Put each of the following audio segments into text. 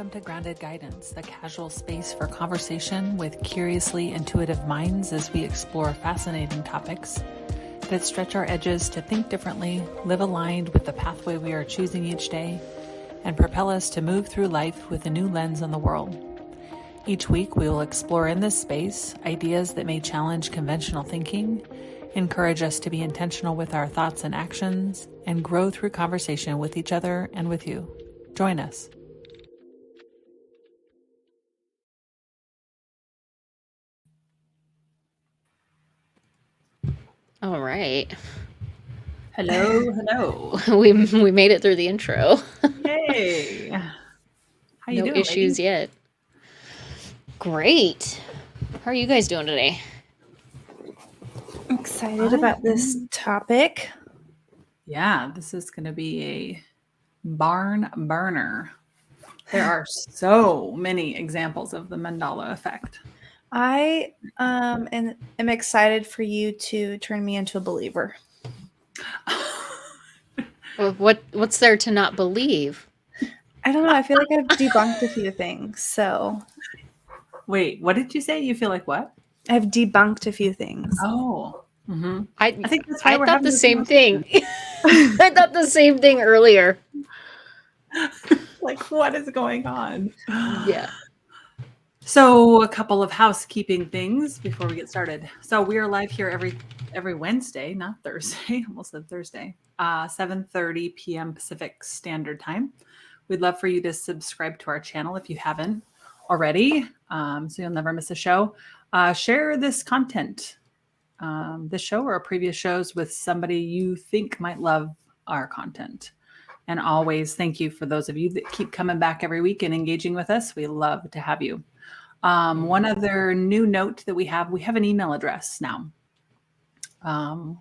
Welcome to Grounded Guidance, the casual space for conversation with curiously intuitive minds as we explore fascinating topics that stretch our edges to think differently, live aligned with the pathway we are choosing each day, and propel us to move through life with a new lens on the world. Each week, we will explore in this space ideas that may challenge conventional thinking, encourage us to be intentional with our thoughts and actions, and grow through conversation with each other and with you. Join us. All right. Hello. We made it through the intro. Yay. How you No doing, issues lady? yet. Great. How are you guys doing today? Excited about this topic. Yeah, this is going to be a barn burner. There are so many examples of the Mandela Effect. I am excited for you to turn me into a believer. What's there to not believe? I don't know. I feel like I've debunked a few things. So Wait, what did you say? You feel like what? I've debunked a few things. Oh, I think that's why I we're thought having the this same thing. I thought the same thing earlier. Like, what is going on? Yeah. So a couple of housekeeping things before we get started. So we are live here every Wednesday, not Thursday. Almost said Thursday. 7:30 p.m. Pacific Standard Time. We'd love for you to subscribe to our channel if you haven't already, so you'll never miss a show. Share this content, this show or previous shows, with somebody you think might love our content. And always thank you for those of you that keep coming back every week and engaging with us. We love to have you. One other new note that we have an email address now.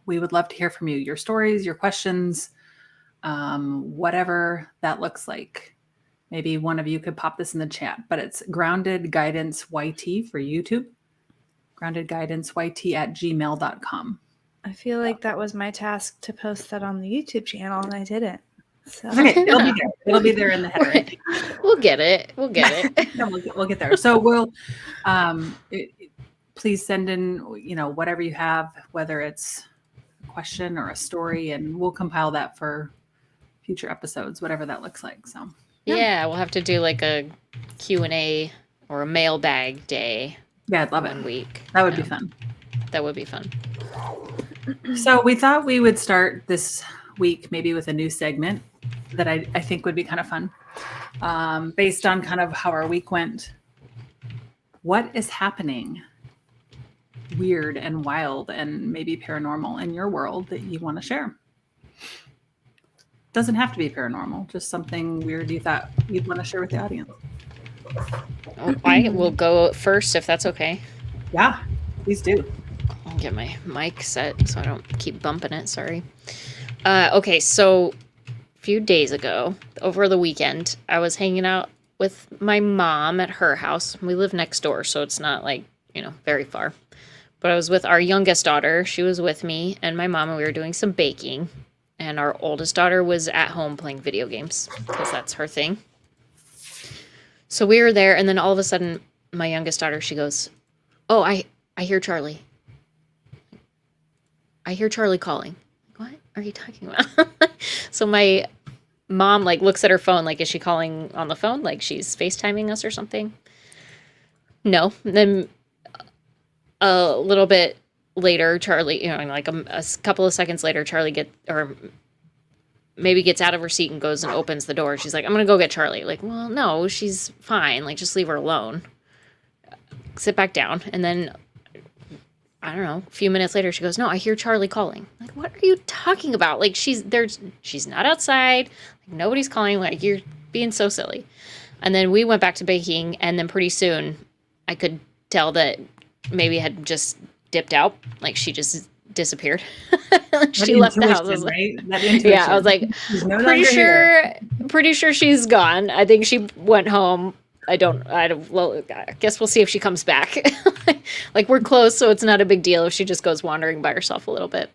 We would love to hear from you, your stories, your questions, whatever that looks like. Maybe one of you could pop this in the chat, but it's Grounded Guidance YT for YouTube, groundedguidanceyt@gmail.com. I feel like that was my task to post that on the YouTube channel, and I didn't. So Okay, it'll be there. It'll be there in the header. We'll get it. We'll get it. No, we'll get there. So we'll please send in, whatever you have, whether it's a question or a story, and we'll compile that for future episodes, whatever that looks like. So Yeah, we'll have to do like a Q&A or a mailbag day. Yeah, I'd love it. 1 week. That would be fun. That would be fun. So we thought we would start this week maybe with a new segment that I think would be kind of fun, based on kind of how our week went. What is happening weird and wild and maybe paranormal in your world that you want to share? Doesn't have to be paranormal, just something weird you thought you'd want to share with the audience. I will go first if that's okay. Yeah, please do. I'll get my mic set so I don't keep bumping it. Sorry. Okay, so a few days ago, over the weekend, I was hanging out with my mom at her house. We live next door, so it's not like, very far. But I was with our youngest daughter. She was with me and my mom, and we were doing some baking. And our oldest daughter was at home playing video games because that's her thing. So we were there, and then all of a sudden, my youngest daughter, she goes, "Oh, I hear Charlie. I hear Charlie calling." What are you talking about? So my mom looks at her phone, is she calling on the phone? Like she's FaceTiming us or something? No. And then a little bit later, Charlie, a couple of seconds later, Charlie gets out of her seat and goes and opens the door. She's like, "I'm going to go get Charlie." Like, well, no, she's fine. Just leave her alone. Sit back down. And then, I don't know, a few minutes later, she goes, "No, I hear Charlie calling." Like, what are you talking about? She's not outside. Nobody's calling. You're being so silly. And then we went back to baking, and then pretty soon I could tell that maybe had just dipped out. She just disappeared. She left the house. I was I was like, pretty sure she's gone. I think she went home. Well, I guess we'll see if she comes back. We're close, so it's not a big deal if she just goes wandering by herself a little bit.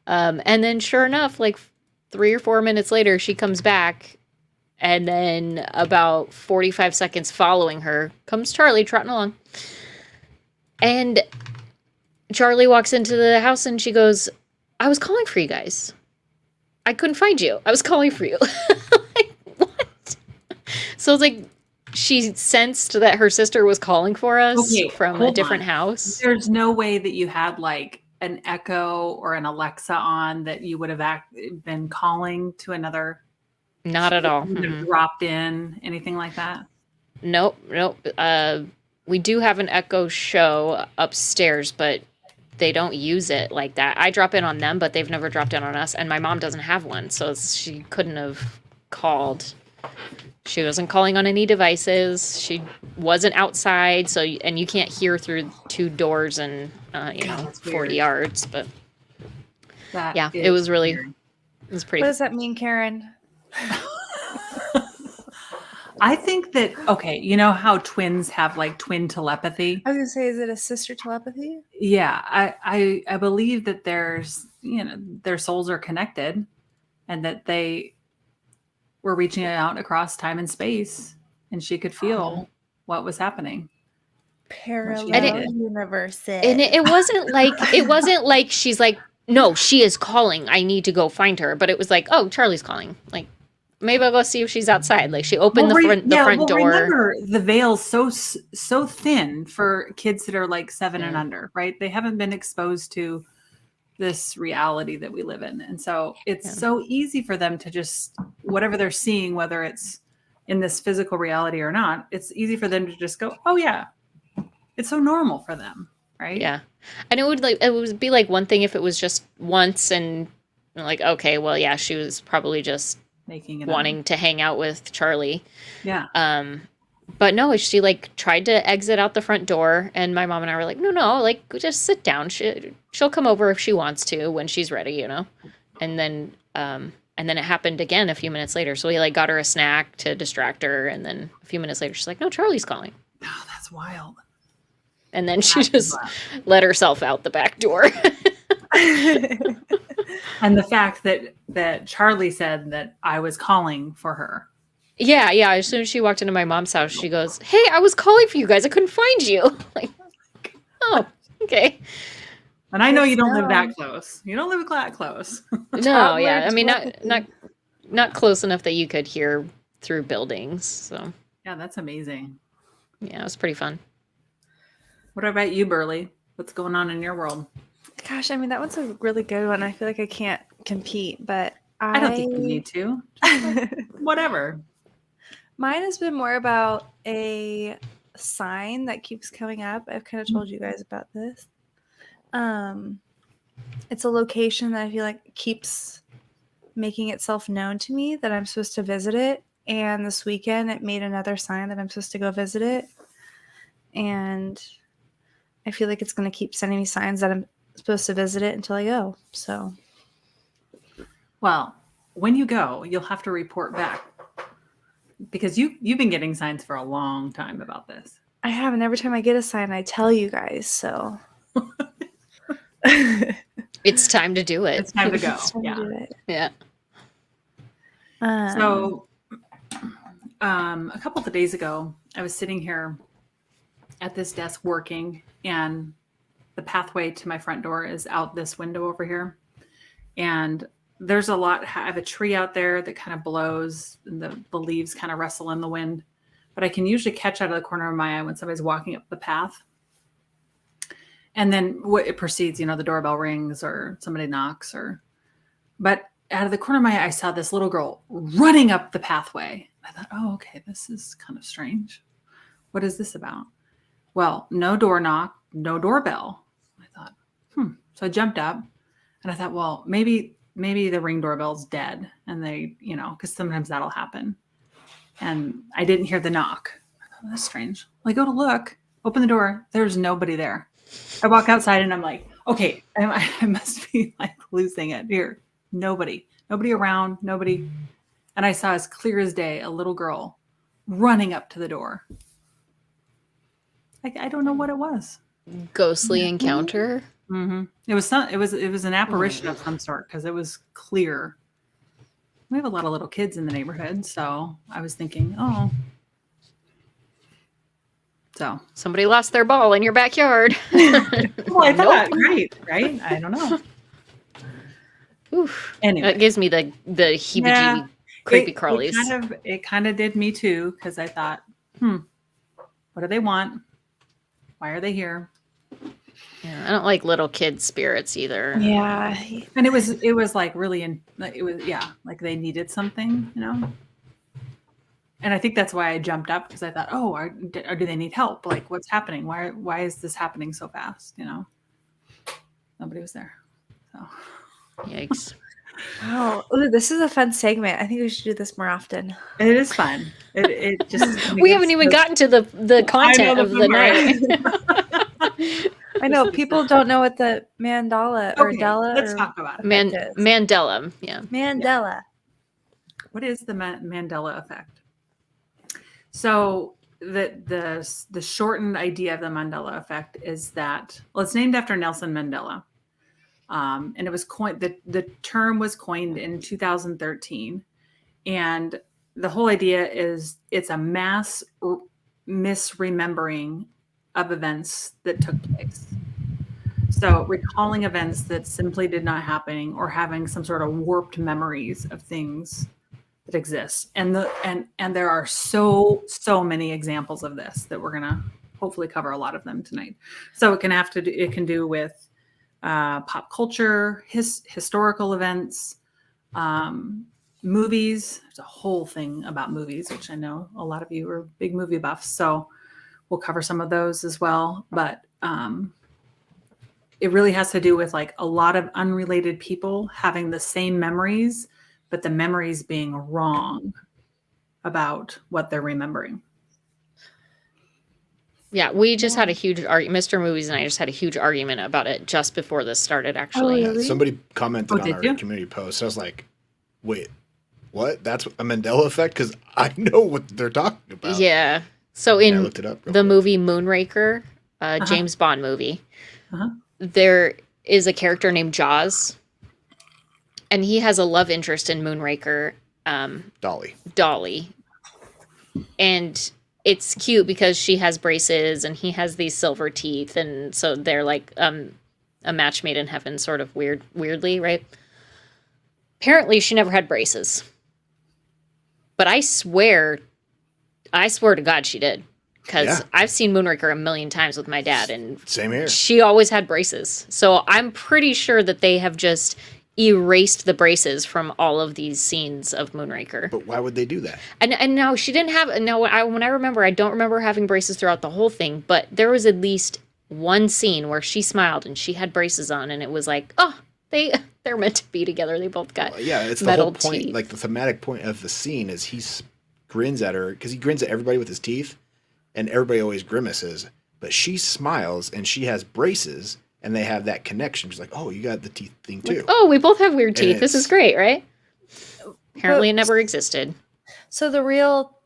And then sure enough, 3 or 4 minutes later, she comes back And then about 45 seconds following her comes Charlie trotting along. And Charlie walks into the house and she goes, I was calling for you guys. I couldn't find you. I was calling for you. Like, what? So it's like she sensed that her sister was calling for us from a different house. There's no way that you had like an Echo or an Alexa on that you would have been calling to another. Not at all. Dropped in, anything like that? Nope. We do have an Echo Show upstairs, but they don't use it like that. I drop in on them, but they've never dropped in on us. And my mom doesn't have one, so she couldn't have called. She wasn't calling on any devices. She wasn't outside, and you can't hear through 2 doors and 40 yards. But it was really weird. It was pretty. What does that mean, Karen? I think that, okay, you know how twins have like twin telepathy? I was gonna say, is it a sister telepathy? Yeah, I believe that there's, their souls are connected and that they were reaching out across time and space and she could feel what was happening. Parallel universes. And it wasn't like she's like, no, she is calling. I need to go find her. But it was like, oh, Charlie's calling. Like, maybe I'll go see if she's outside. Like, she opened the front door. Remember, the veil's so thin for kids that are like 7 and under, right? They haven't been exposed to this reality that we live in. And so it's so easy for them to just, whatever they're seeing, whether it's in this physical reality or not, it's easy for them to just go, oh yeah. It's so normal for them, right? Yeah. And it would be like one thing if it was just once and like, okay, well, yeah, she was probably just wanting to hang out with Charlie. Yeah. But no, she like tried to exit out the front door, and my mom and I were like, no, like just sit down. She'll come over if she wants to when she's ready, And then it happened again a few minutes later. So we like got her a snack to distract her, and then a few minutes later she's like, no, Charlie's calling. Oh, that's wild. And then she just let herself out the back door. And the fact that Charlie said that I was calling for her. Yeah. As soon as she walked into my mom's house, she goes, hey, I was calling for you guys. I couldn't find you. Like, oh, okay. And I know you don't live that close. You don't live that close. No, yeah. I mean, not close enough that you could hear through buildings. So yeah, that's amazing. Yeah, it was pretty fun. What about you, Berly? What's going on in your world? Gosh, I mean, that one's a really good one. I feel like I can't compete, but I don't think you need to. Whatever. Mine has been more about a sign that keeps coming up. I've kind of told you guys about this. It's a location that I feel like keeps making itself known to me that I'm supposed to visit it. And this weekend, it made another sign that I'm supposed to go visit it. And I feel like it's going to keep sending me signs that I'm supposed to visit it until I go. So, well, when you go, you'll have to report back because you've been getting signs for a long time about this. I have, and every time I get a sign, I tell you guys. So, it's time to do it. It's time to go. Yeah. So, a couple of days ago, I was sitting here at this desk working, and the pathway to my front door is out this window over here. And there's I have a tree out there that kind of blows and the leaves kind of rustle in the wind, but I can usually catch out of the corner of my eye when somebody's walking up the path. And then it proceeds, the doorbell rings or somebody knocks but out of the corner of my eye, I saw this little girl running up the pathway. I thought, oh, okay, this is kind of strange. What is this about? Well, no door knock, no doorbell. I thought, So I jumped up and I thought, well, maybe the Ring doorbell's dead. And they, because sometimes that'll happen. And I didn't hear the knock. I thought, that's strange. Well, I go to look, open the door. There's nobody there. I walk outside and I'm like, okay, I must be like losing it here. Nobody around, nobody. And I saw as clear as day, a little girl running up to the door. I don't know what it was. Ghostly encounter. Mm-hmm. It was an apparition of some sort because it was clear. we have a lot of little kids in the neighborhood, so I was thinking, oh. So Somebody lost their ball in your backyard. well, I thought, right? I don't know. Oof. Anyway. That gives me the heebie-jeebie Yeah, creepy crawlies. It kind of did me too, because I thought, what do they want? Why are they here? Yeah, I don't like little kid spirits either. Yeah. And it was like really like they needed something, you know. And I think that's why I jumped up, because I thought, oh, or do they need help? Like, what's happening? Why is this happening so fast? You know, nobody was there. So Yikes. Oh, ooh, this is a fun segment. I think we should do this more often. it is fun. It just We haven't even gotten to the content of the night. I know people don't know what the Mandela or Okay, Della. let's or talk about it. Mandela. Yeah. Mandela. What is the Mandela Effect? So the shortened idea of the Mandela Effect is that, well, it's named after Nelson Mandela, and it was coined. The term was coined in 2013, and the whole idea is it's a mass misremembering of events that took place. So recalling events that simply did not happen, or having some sort of warped memories of things that exist. And there are so many examples of this that we're gonna hopefully cover a lot of them tonight. So it can do with pop culture, historical events, movies. There's a whole thing about movies, which I know a lot of you are big movie buffs. So we'll cover some of those as well. But it really has to do with like a lot of unrelated people having the same memories, but the memories being wrong about what they're remembering. Yeah, we just had a huge argument. Mr. Movies and I just had a huge argument about it just before this started, actually. really? Somebody commented on our community post. I was like, wait, what? That's a Mandela Effect? Because I know what they're talking about. Yeah. So I in looked it up real the quick. movie Moonraker, James Bond movie, there is a character named Jaws, and he has a love interest in Moonraker, Dolly. And it's cute because she has braces and he has these silver teeth, and so they're like a match made in heaven, sort of weirdly, right? Apparently she never had braces. But I swear to God she did. Because I've seen Moonraker a million times with my dad, and Same here. she always had braces. So I'm pretty sure that they have just erased the braces from all of these scenes of Moonraker. But why would they do that? And now she didn't have. Now when I remember, I don't remember having braces throughout the whole thing, but there was at least one scene where she smiled and she had braces on, and it was like, oh, they're meant to be together. They both got It's the metal whole point. teeth. Like the thematic point of the scene is grins at her because he grins at everybody with his teeth, and everybody always grimaces. But she smiles and she has braces, and they have that connection. She's like, oh, you got the teeth thing too. Like, oh, we both have weird And teeth. This is great, right? Apparently, it never existed. So the real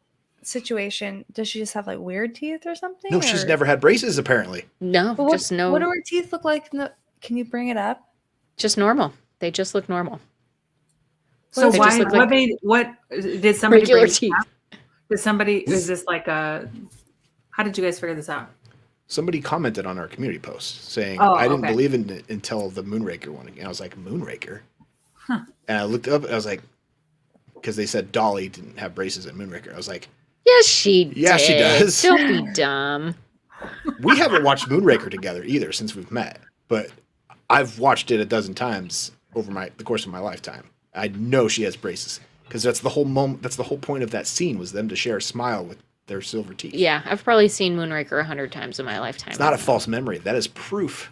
situation, does she just have like weird teeth or something? No, she's never had braces apparently. No, But just no. What do her teeth look like? Can you bring it up? Just normal. They just look normal. So They why? just look like What did somebody regular bring this teeth. up? Did somebody? Is this like a? How did you guys figure this out? Somebody commented on our community post saying, Oh, I didn't okay. believe in it until the Moonraker one. And I was like, Moonraker? And I looked up, I was like, because they said Dolly didn't have braces in Moonraker. I was like, Yes, she Yeah, she did. does. Don't be dumb. we haven't watched Moonraker together either since we've met. But I've watched it a dozen times over the course of my lifetime. I know she has braces because that's the whole moment. That's the whole point of that scene was them to share a smile with their silver teeth. Yeah, I've probably seen Moonraker 100 times in my lifetime. It's not a false memory. That is proof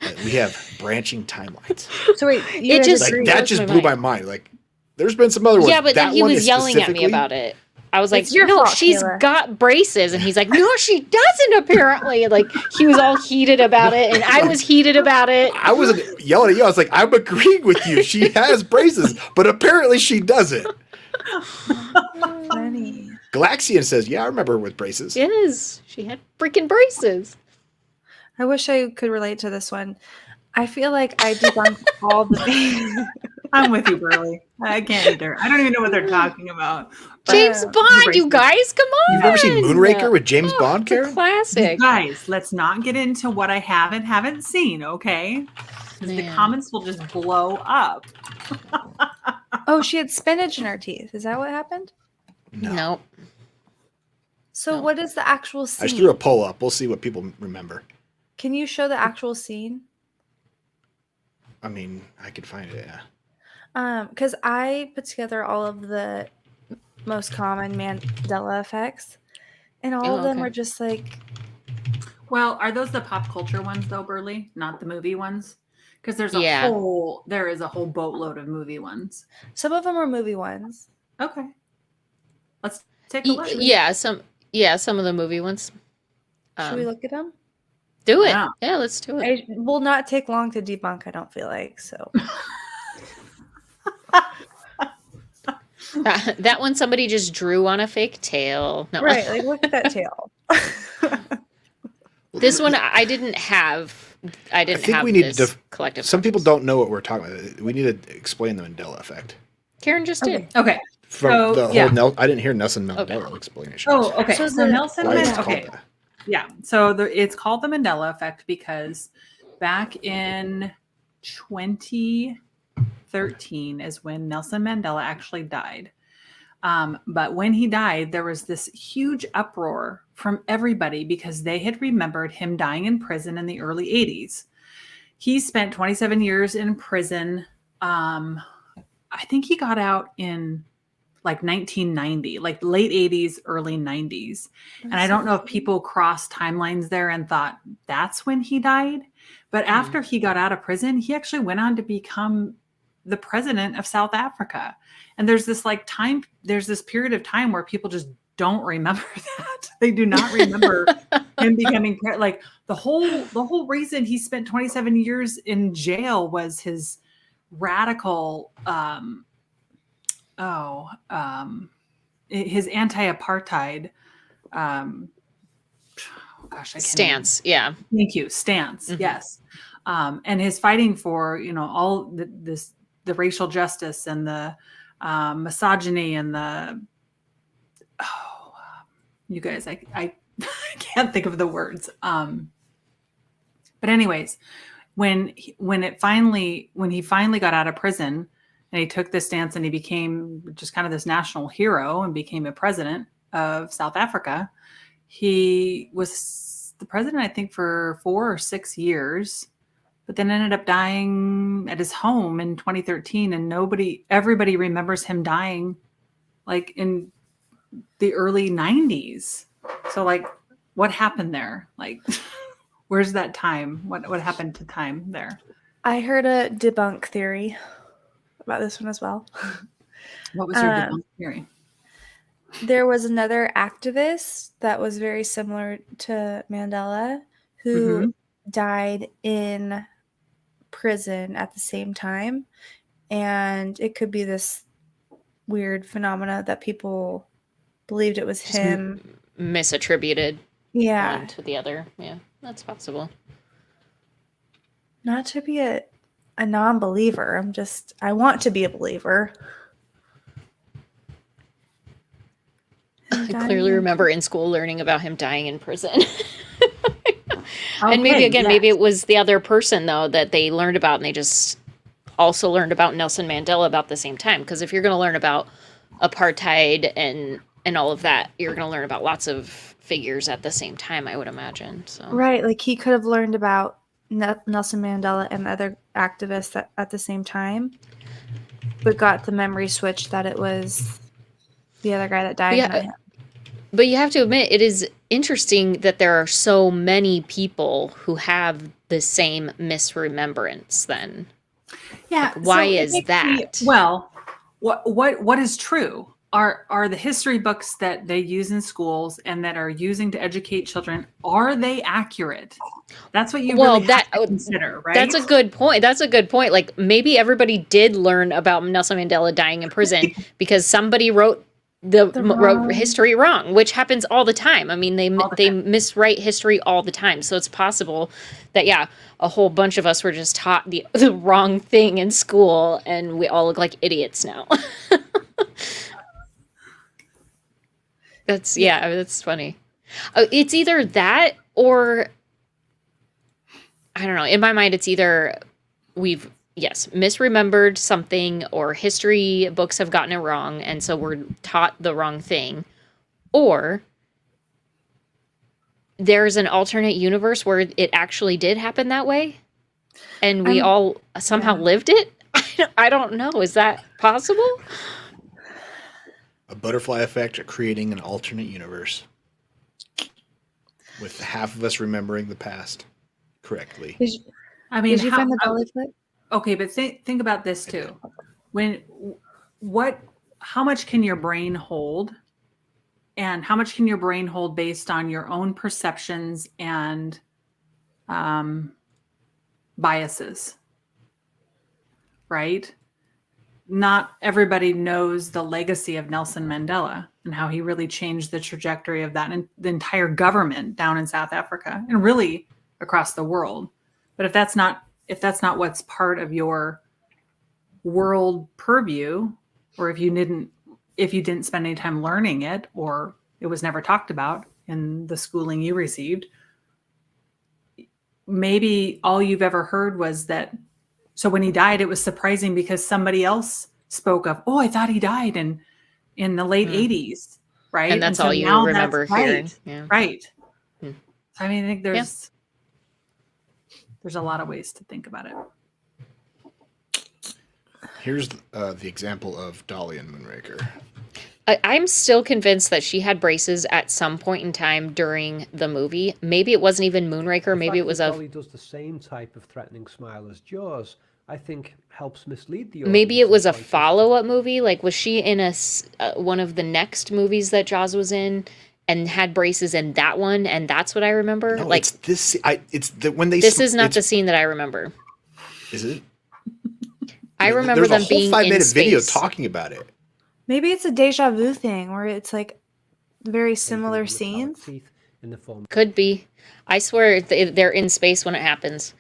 that we have branching timelines. So wait, It just- Like agree. that blows just my blew my mind. mind. Like there's been some other ones. Yeah, but that then he one was is yelling at me specifically- about it. I was like, It's your no, fault, she's Kayla. got braces. And he's like, no, she doesn't, apparently. Like, he was all heated about it, and I was heated about it. I wasn't yelling at you. I was like, I'm agreeing with you. She has braces, but apparently she doesn't. Funny. Galaxian says, yeah, I remember her with braces. Yes, she had freaking braces. I wish I could relate to this one. I feel like I debunk all the I'm with you, Berly. I can't either. I don't even know what they're talking about. But James Bond, you racist. guys, come on! You've never seen Moonraker with James Bond, It's a Karen? You classic. guys, let's not get into what I haven't seen, okay? Because the Man. comments will just blow up. Oh, she had spinach in her teeth. Is that what happened? No. Nope. So No. what is the actual scene? I just threw a poll up. We'll see what people remember. Can you show the actual scene? I mean, I could find it, yeah. Because I put together all of the most common Mandela effects, and all of them okay. are just like, Well, are those the pop culture ones though, Berly? Not the movie ones? Because there is a whole boatload of movie ones. some of them are movie ones. Okay. Let's take a look. Yeah, some of the movie ones. Should we look at them? Do it. Yeah. Yeah, let's do it. It will not take long to debunk, I don't feel like. So That one somebody just drew on a fake tail. No. right, like look at that tail. This one I didn't have. I didn't think have we need this to collective. Some people don't know what we're talking about. We need to explain the Mandela effect. Karen just did. Okay. From So, the whole yeah. I didn't hear Nelson Mandela explanation. Oh, okay. So So, the- Nelson Why is it Mandela. called Okay. that? Yeah. So it's called the Mandela Effect because back in 2013 is when Nelson Mandela actually died. But when he died, there was this huge uproar from everybody because they had remembered him dying in prison in the early 80s. He spent 27 years in prison. I think he got out in like 1990, like late 80s, early 90s. And I don't know if people crossed timelines there and thought that's when he died. But after he got out of prison, he actually went on to become the president of South Africa. And there's this period of time where people just don't remember that. They do not remember him becoming like the whole reason he spent 27 years in jail was his radical his anti-apartheid Stance. Yeah. Thank you. Stance. Mhm. Yes. And his fighting for, all the racial justice and the misogyny and you guys, I can't think of the words. But anyways, when he finally got out of prison and he took this stance and he became just kind of this national hero and became a president of South Africa, he was the president, I think, for 4 or 6 years, but then ended up dying at his home in 2013. And everybody remembers him dying like in the early 90s. So like, what happened there? Like, where's that time? What happened to time there? I heard a debunk theory about this one as well. What was your debunk theory? There was another activist that was very similar to Mandela who died in prison at the same time. And it could be this weird phenomena that people believed it was him. Misattributed Yeah. one to the other. Yeah, that's possible. Not to be a non-believer. I want to be a believer. I clearly remember in school learning about him dying in prison. And Okay, maybe it was the other person, though, that they learned about, and they just also learned about Nelson Mandela about the same time. Because if you're going to learn about apartheid and all of that, you're going to learn about lots of figures at the same time, I would imagine. So Right, like he could have learned about Nelson Mandela and other activists at the same time, but got the memory switch that it was the other guy that died. Yeah, not him. But you have to admit, it is interesting that there are so many people who have the same misremembrance then. Yeah. Why so it is makes that? Well, what is true? Are the history books that they use in schools and that are using to educate children, are they accurate? That's what you really have to consider, right? That's a good point. Like maybe everybody did learn about Nelson Mandela dying in prison because somebody wrote wrote history wrong, which happens all the time. I mean, they miswrite history all the time. So it's possible that, a whole bunch of us were just taught the wrong thing in school and we all look like idiots now. That's funny. It's either that or, I don't know. In my mind, it's either we've misremembered something, or history books have gotten it wrong, and so we're taught the wrong thing, or there's an alternate universe where it actually did happen that way, and we all somehow lived it. I don't know. Is that possible? A butterfly effect creating an alternate universe with half of us remembering the past correctly. Did you find the Berly clip? Okay, but think about this too. How much can your brain hold? And how much can your brain hold based on your own perceptions and biases? Right? Not everybody knows the legacy of Nelson Mandela and how he really changed the trajectory of that and the entire government down in South Africa and really across the world. But if that's not what's part of your world purview, or if you didn't spend any time learning it, or it was never talked about in the schooling you received, maybe all you've ever heard was that. So when he died, it was surprising because somebody else spoke of, I thought he died in the late 80s, right? And that's all you remember hearing. Yeah. Right. So, I mean, I think there's a lot of ways to think about it. Here's the example of Dolly and Moonraker. I'm still convinced that she had braces at some point in time during the movie. Maybe it wasn't even Moonraker. Maybe it was Dolly does the same type of threatening smile as Jaws. I think helps mislead the audience. Maybe it was a follow-up movie. Like, was she in one of the next movies that Jaws was in and had braces in that one? And that's what I remember. No, like it's this. When they. This is not the scene that I remember. Is it? I remember them being in space. There's a whole 5-minute video talking about it. Maybe it's a deja vu thing where it's like very similar scenes. Could be. I swear they're in space when it happens.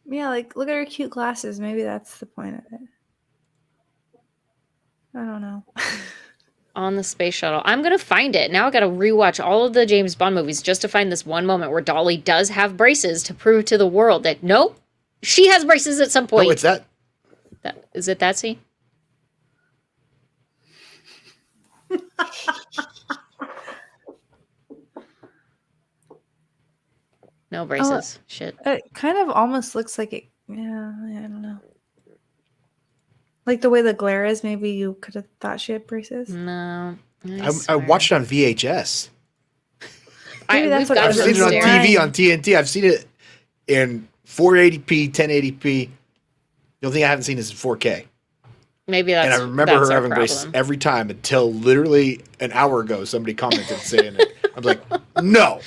Yeah, like look at her cute glasses. Maybe that's the point of it. I don't know. On the space shuttle. I'm going to find it. Now I got to rewatch all of the James Bond movies just to find this one moment where Dolly does have braces to prove to the world that, nope, she has braces at some point. No, it's that. Is it that scene? No braces. Shit. It kind of almost looks like it. Yeah, I don't know. Like the way the glare is, maybe you could have thought she had braces. No. I watched it on VHS. I've seen it on TV, on TNT. I've seen it in 480p, 1080p. The only thing I haven't seen is in 4K. Maybe that's. And I remember her having braces every time until literally an hour ago, somebody commented saying it. I'm like, no,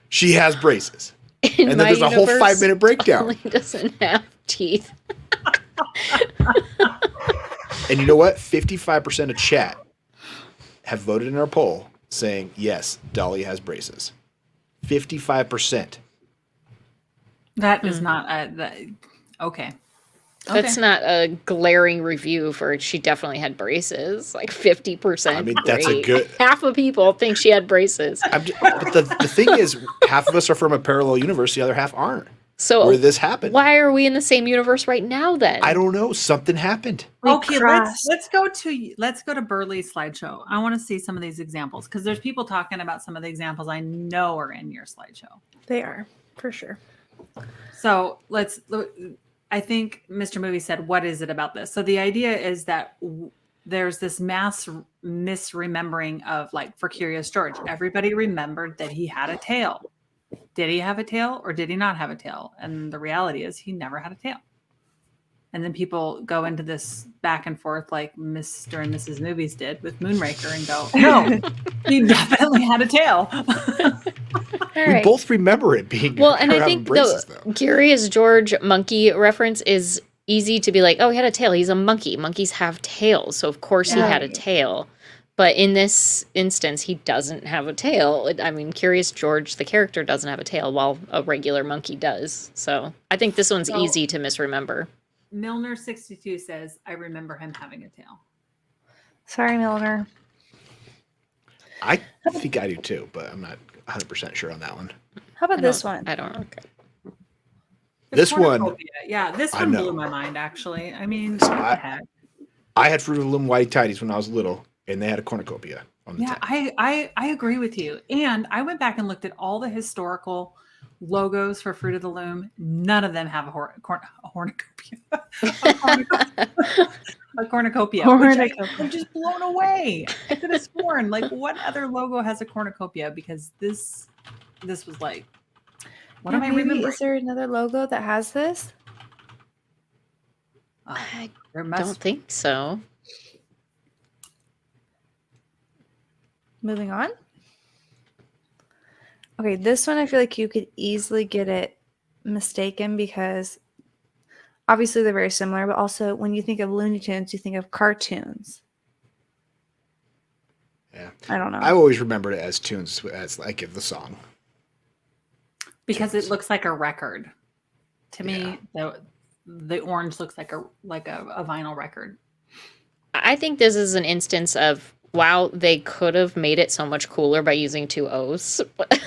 she has braces. And then there's a whole 5-minute breakdown. Dolly doesn't have teeth. And you know what? 55% of chat have voted in our poll saying, yes, Dolly has braces. 55%. That is not okay. That's not a glaring review for she definitely had braces. Like 50%. I mean, that's a good. Half of people think she had braces. But the thing is, half of us are from a parallel universe, the other half aren't. So where this happened. Why are we in the same universe right now then? I don't know. Something happened. Okay, let's go to Berly's slideshow. I want to see some of these examples because there's people talking about some of the examples I know are in your slideshow. They are, for sure. So I think Mr. Movie said, what is it about this? So the idea is that there's this mass misremembering of, like, for Curious George, everybody remembered that he had a tail. Did he have a tail or did he not have a tail? And the reality is he never had a tail. And then people go into this back and forth like Mr. and Mrs. Movies did with Moonraker and go, no, he definitely had a tail. We both remember it being and I think the Curious George monkey reference is easy to be like, oh, he had a tail. He's a monkey. Monkeys have tails. So, of course, he had a Right. tail. But in this instance, he doesn't have a tail. I mean, Curious George, the character, doesn't have a tail, while a regular monkey does. So I think this one's So- easy to misremember. Milner62 says, I remember him having a tail. Sorry, Milner. I think I do too, but I'm not 100% sure on that one. How about I this don't- one? I don't know. Okay. The This one- cornucopia. Yeah, this I one know. blew my mind, actually. I mean, So what the I- heck? I had Fruit of the Loom Whitey Tidies when I was little, and they had a cornucopia on the Yeah, top. I agree with you. And I went back and looked at all the historical logos for Fruit of the Loom. None of them have a cornucopia. A cornucopia. Which I'm just blown away. I could have sworn, like, what other logo has a cornucopia? Because this was like, what am I Maybe remembering? is there another logo that has this? I There don't must. think so. Moving on. Okay, this one I feel like you could easily get it mistaken because obviously they're very similar, but also when you think of Looney Tunes, you think of cartoons. Yeah. I don't know. I always remembered it as tunes, as like of the song. Because it looks like a record. To Yeah. me, the orange looks like a vinyl record. I think this is an instance of, wow, they could have made it so much cooler by using two O's, but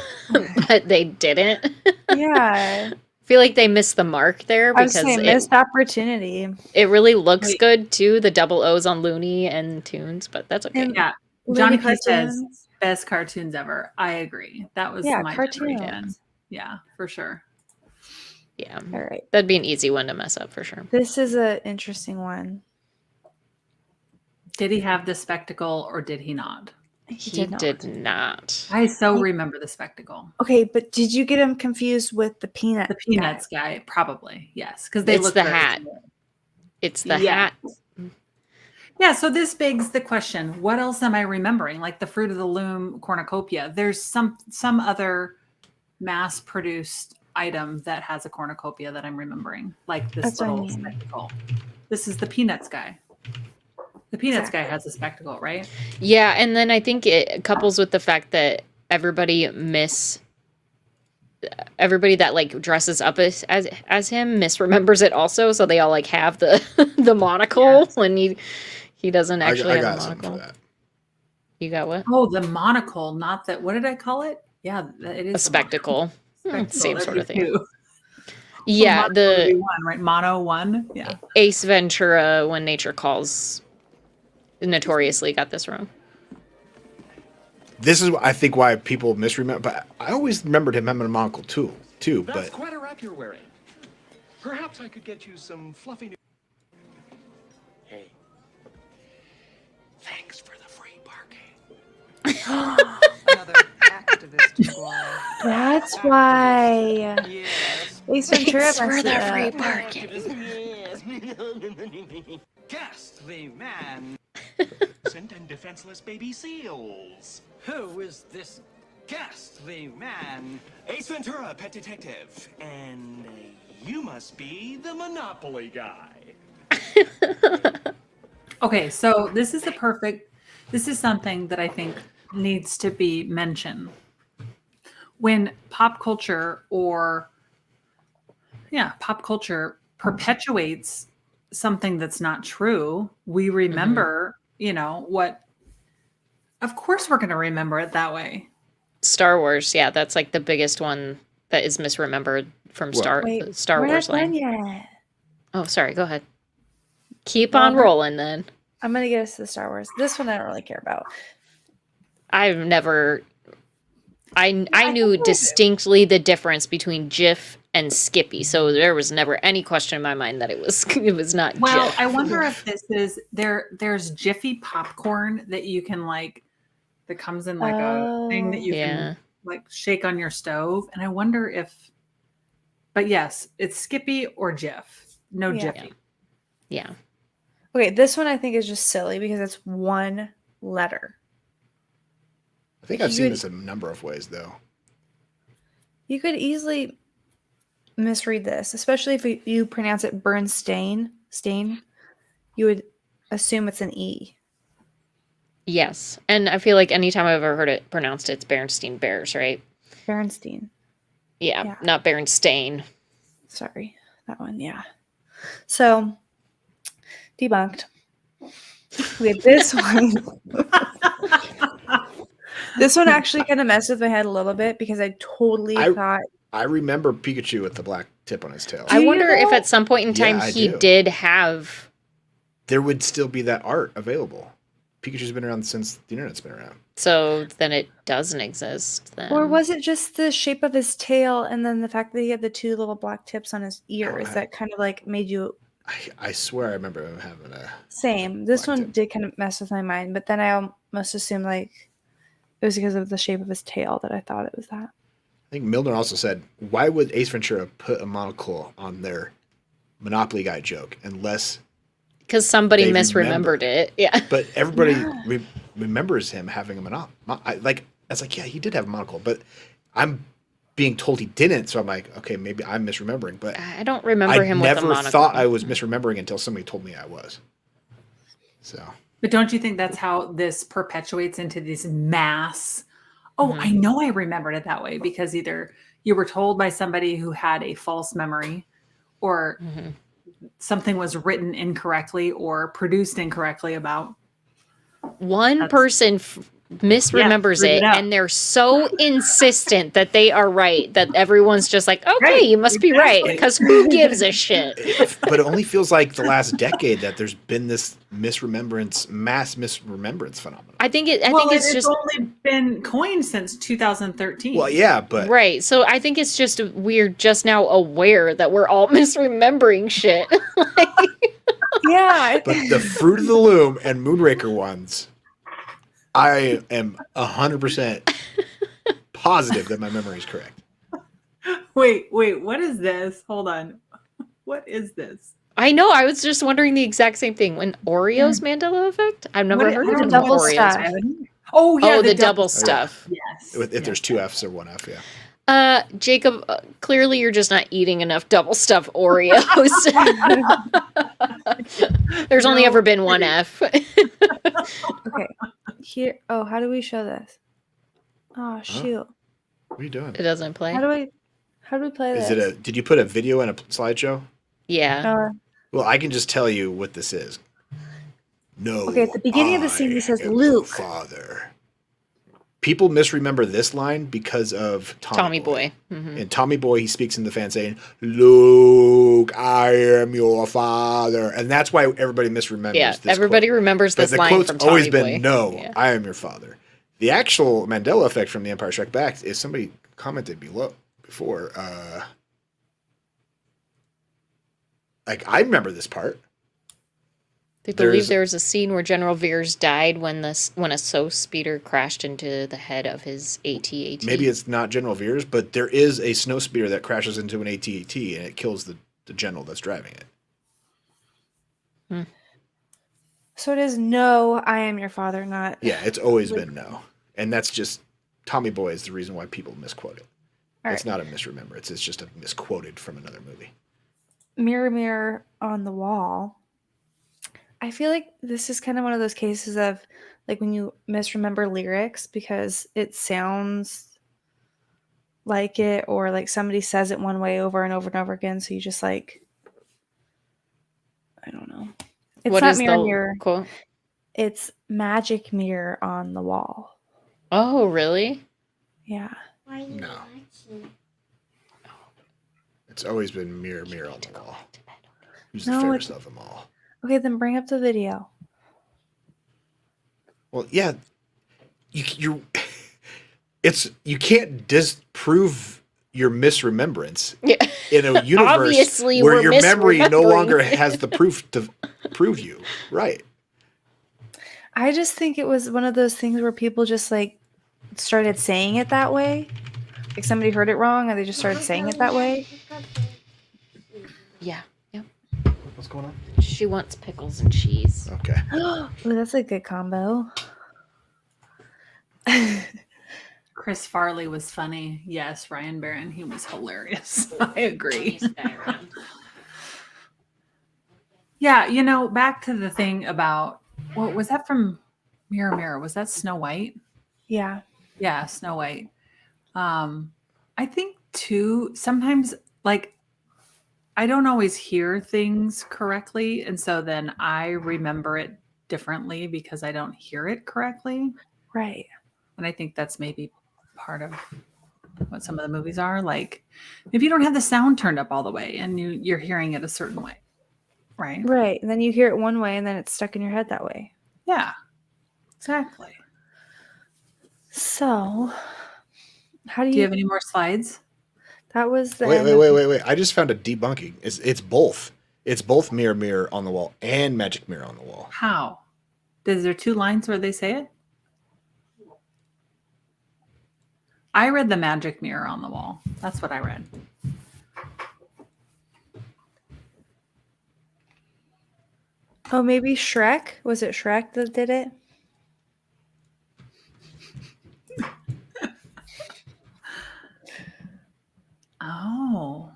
they didn't. Yeah. I feel like they missed the mark there I was because saying missed opportunity. it really looks Wait. good too, the double O's on Looney and Tunes, but that's okay. And Yeah. Looney Johnny P says cartoons. best cartoons ever. I agree. That was Yeah, my cartoons. generation. Yeah, for sure. Yeah, All right. that'd be an easy one to mess up for sure. This is an interesting one. Did he have the spectacle or did he not? He did not. I so remember the spectacle. Okay, but did you get him confused with the peanut? The Peanuts guy, probably. Yes, because they It's look the very hat. similar. It's the Yeah. hat. Yeah, so this begs the question, what else am I remembering? Like the Fruit of the Loom cornucopia. There's some other mass-produced item that has a cornucopia that I'm remembering, like this That's what I little mean. spectacle. This is the Peanuts guy. The Peanuts guy has a spectacle, right? Yeah, and then I think it couples with the fact that everybody that like dresses up as him misremembers it also, so they all like have the the monocle when he doesn't actually I have got a something for monocle. that. You got what? Oh, the monocle, not that. What did I call it? Yeah, it is A spectacle. Spectacle, Same that'd sort be of thing. two. Yeah, Monocle would be the one, right? Mono one. Yeah. Ace Ventura, When Nature Calls, notoriously got this wrong. This is, I think, why people misremember. But I always remembered him having a monocle too. That's But quite a wrap you're wearing. Perhaps I could get you some fluffy new... Hey. Thanks for the free parking. Another activist squad. That's why. Yes. Ace Ventura Thanks for messed the it free up. parking. Ghastly man. Innocent and defenseless baby seals. Who is this ghastly man? Ace Ventura, pet detective. And you must be the Monopoly guy. Okay, so this is something that I think needs to be mentioned. When pop culture perpetuates something that's not true, we remember, what, of course we're going to remember it that way. Star Wars, yeah, that's like the biggest one that is misremembered from Star Wait, Wars we're not done line. yet. Oh, sorry, go ahead. Keep Well, on rolling then. I'm gonna get us to the Star Wars. This one I don't really care about. I've never I knew think I do. distinctly the difference between Jif and Skippy, so there was never any question in my mind that it was not Well, Jif. I wonder if this is there's Jiffy popcorn that you can that comes in like a thing that you Yeah. can like shake on your stove. And I wonder but yes, it's Skippy or Jif. No Yeah. Jiffy. Yeah. Okay, this one I think is just silly because it's one letter. I think I've You seen would- this a number of ways, though. You could easily misread this, especially if you pronounce it Bernstein. You would assume it's an E. Yes. And I feel like anytime I've ever heard it pronounced, it's Berenstain Bears, right? Bernstein. Yeah, Yeah. not Berenstain. Sorry, that one. Yeah. So debunked. We have this one. This one actually kind of messed with my head a little bit because I totally thought. I remember Pikachu with the black tip on his tail. I you wonder if know? at some point in time Yeah, I he do. did have. There would still be that art available. Pikachu's been around since the internet's been around. So then it doesn't exist. Then. Or was it just the shape of his tail and then the fact that he had the two little black tips on his ears that kind of like made you. I swear I remember him having a. Same. This black one tip. did kind of mess with my mind, but then I almost assumed like it was because of the shape of his tail that I thought it was that. I think Milner also said, why would Ace Ventura put a monocle on their Monopoly guy joke unless. Because somebody they misremembered it. Yeah. But everybody remembers him having a monocle. I was like, yeah, he did have a monocle, but I'm being told he didn't. So I'm like, okay, maybe I'm misremembering. But I don't remember him with a never monocle. thought I was misremembering until somebody told me I was. So. But don't you think that's how this perpetuates into this mass? Oh, I know I remembered it that way because either you were told by somebody who had a false memory or something was written incorrectly or produced incorrectly about. One person misremembers screwed it, it up. and they're so insistent that they are right that everyone's just like, okay, Right, you must be right, exactly. because who gives a shit? But it only feels like the last decade that there's been this mass misremembrance phenomenon. I think it's it's just only been coined since 2013. Well, yeah, but right. So I think it's just we're just now aware that we're all misremembering shit. Yeah. but the Fruit of the Loom and Moonraker ones, I am 100% positive that my memory is correct. Wait, what is this? Hold on. What is this? I know. I was just wondering the exact same thing. When Oreos Mandela Effect? I've never What- heard I of don't the know. double Oreos. stuff. I haven't- Oh, yeah. Oh, the double stuff. Yes. If there's two F's or one F, yeah. Jacob, clearly you're just not eating enough double stuff Oreos. There's only No. ever been one F. Okay. Here. Oh, how do we show this? Oh shoot. What are you doing? It doesn't play. How do we play this? Did you put a video in a slideshow? Yeah. Well, I can just tell you what this is. No. Okay, at the beginning of the scene, he I says, am "Luke." your father. People misremember this line because of Tommy Boy. Mhm. And Tommy Boy, he speaks in the fan saying, Luke, I am your father. And that's why everybody misremembers Yeah, this everybody quote. remembers But this the line quote's from Tommy always Boy. been, no, Yeah. I am your father. The actual Mandela effect from The Empire Strikes Back is somebody commented before. Like, I remember this part. They believe There's- there was a scene where General Veers died when a SO speeder crashed into the head of his AT-AT. Maybe it's not General Veers, but there is a snow speeder that crashes into an AT-AT and it kills the general that's driving it. So it is no, I am your father, not. Yeah, it's always been no. And that's just, Tommy Boy is the reason why people misquote it. All It's right. not a misremembrance. It's just a misquoted from another movie. Mirror, mirror on the wall. I feel like this is kind of one of those cases of like when you misremember lyrics because it sounds like it or like somebody says it one way over and over and over again. So you just like, I don't know. It's What not is mirror, the mirror. quote? It's magic mirror on the wall. Oh, really? Yeah. No. It's always been mirror, mirror on the wall. Who's the No, fairest of them all? Okay, then bring up the video. Well, yeah. You can't disprove your misremembrance Yeah. in a universe Obviously, where we're your memory no misremembering. longer has the proof to prove you. Right. I just think it was one of those things where people just like started saying it that way. Like somebody heard it wrong and they just started saying it that way. Yeah. Yep. What's going on? She wants pickles and cheese. Okay. Ooh, that's a good combo. Chris Farley was funny. Yes, Ryan Barron, he was hilarious. I agree. Yeah, back to the thing about what was that from Mirror Mirror? Was that Snow White? Yeah. Yeah, Snow White. I think too, sometimes like I don't always hear things correctly, and so then I remember it differently because I don't hear it correctly. Right. And I think that's maybe part of what some of the movies are. Like if you don't have the sound turned up all the way and you're hearing it a certain way. Right. Right. And then you hear it one way and then it's stuck in your head that way. Yeah. Exactly. So how Do you have any more slides? That was the Wait. I just found a debunking. It's both. It's both mirror, mirror on the wall and magic mirror on the wall. How? Is there two lines where they say it? I read the magic mirror on the wall. That's what I read. Oh, maybe Shrek? Was it Shrek that did it? Oh.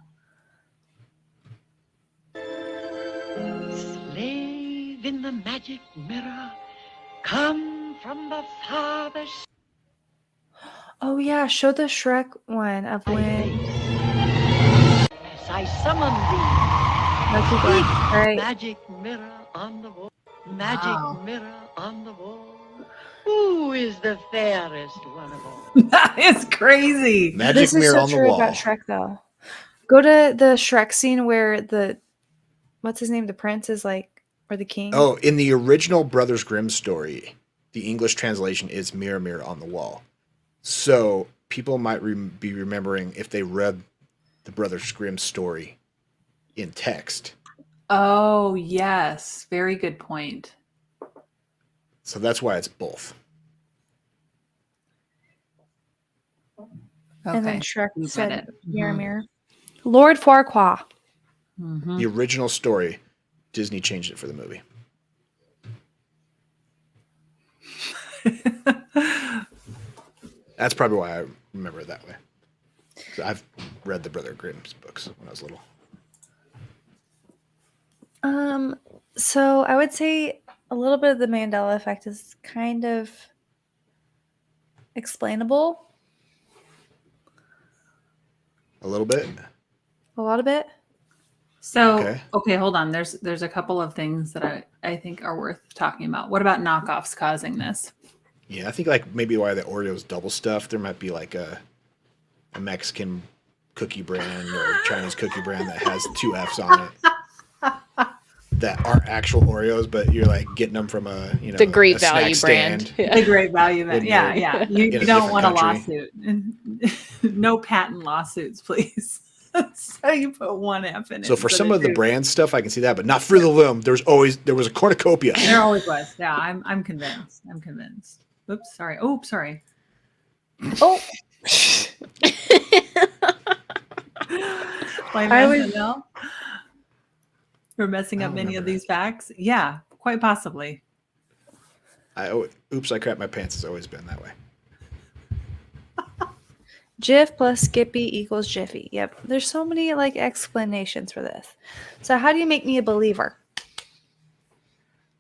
Slave in the magic mirror, come from the farthest. Oh yeah, show the Shrek one of when As I summon thee, right. magic mirror on the wall, magic Wow. mirror on the wall. Who is the fairest one of all? That is crazy. Magic This is mirror so on the true wall. about Shrek though. Go to the Shrek scene where what's his name? The prince is like, or the king. Oh, in the original Brothers Grimm story, the English translation is mirror, mirror on the wall. So people might be remembering if they read the Brothers Grimm story in text. Oh, yes. Very good point. So that's why it's both. Okay. And then Shrek You read said, it. "Mirror, Mhm. mirror." Lord Farquaad. Mhm. The original story, Disney changed it for the movie. That's probably why I remember it that way. So I've read the Brother Grimm's books when I was little. So I would say a little bit of the Mandela effect is kind of explainable. A little bit. A lot of it. So, Okay. hold on. There's a couple of things that I think are worth talking about. What about knockoffs causing this? Yeah, I think like maybe why the Oreo's double stuffed. There might be like a Mexican cookie brand or Chinese cookie brand that has two F's on it that aren't actual Oreos, but you're like getting them from a The great a snack value brand. stand. Yeah. The great value man. When Yeah, you're yeah. You in a don't different want a country. lawsuit. No patent lawsuits, please. So you put one F in it. So for instead some of the two. brand stuff, I can see that, but not for the limb. There was a cornucopia. There always was. Yeah, I'm convinced. I'm convinced. Oops, sorry. Oh, sorry. Oh, Blame I was- SNL for messing I up don't many of remember these facts. Yeah, quite possibly. Oops, I crap my pants has always been that way. Jif plus Skippy equals Jiffy. Yep. There's so many like explanations for this. So how do you make me a believer?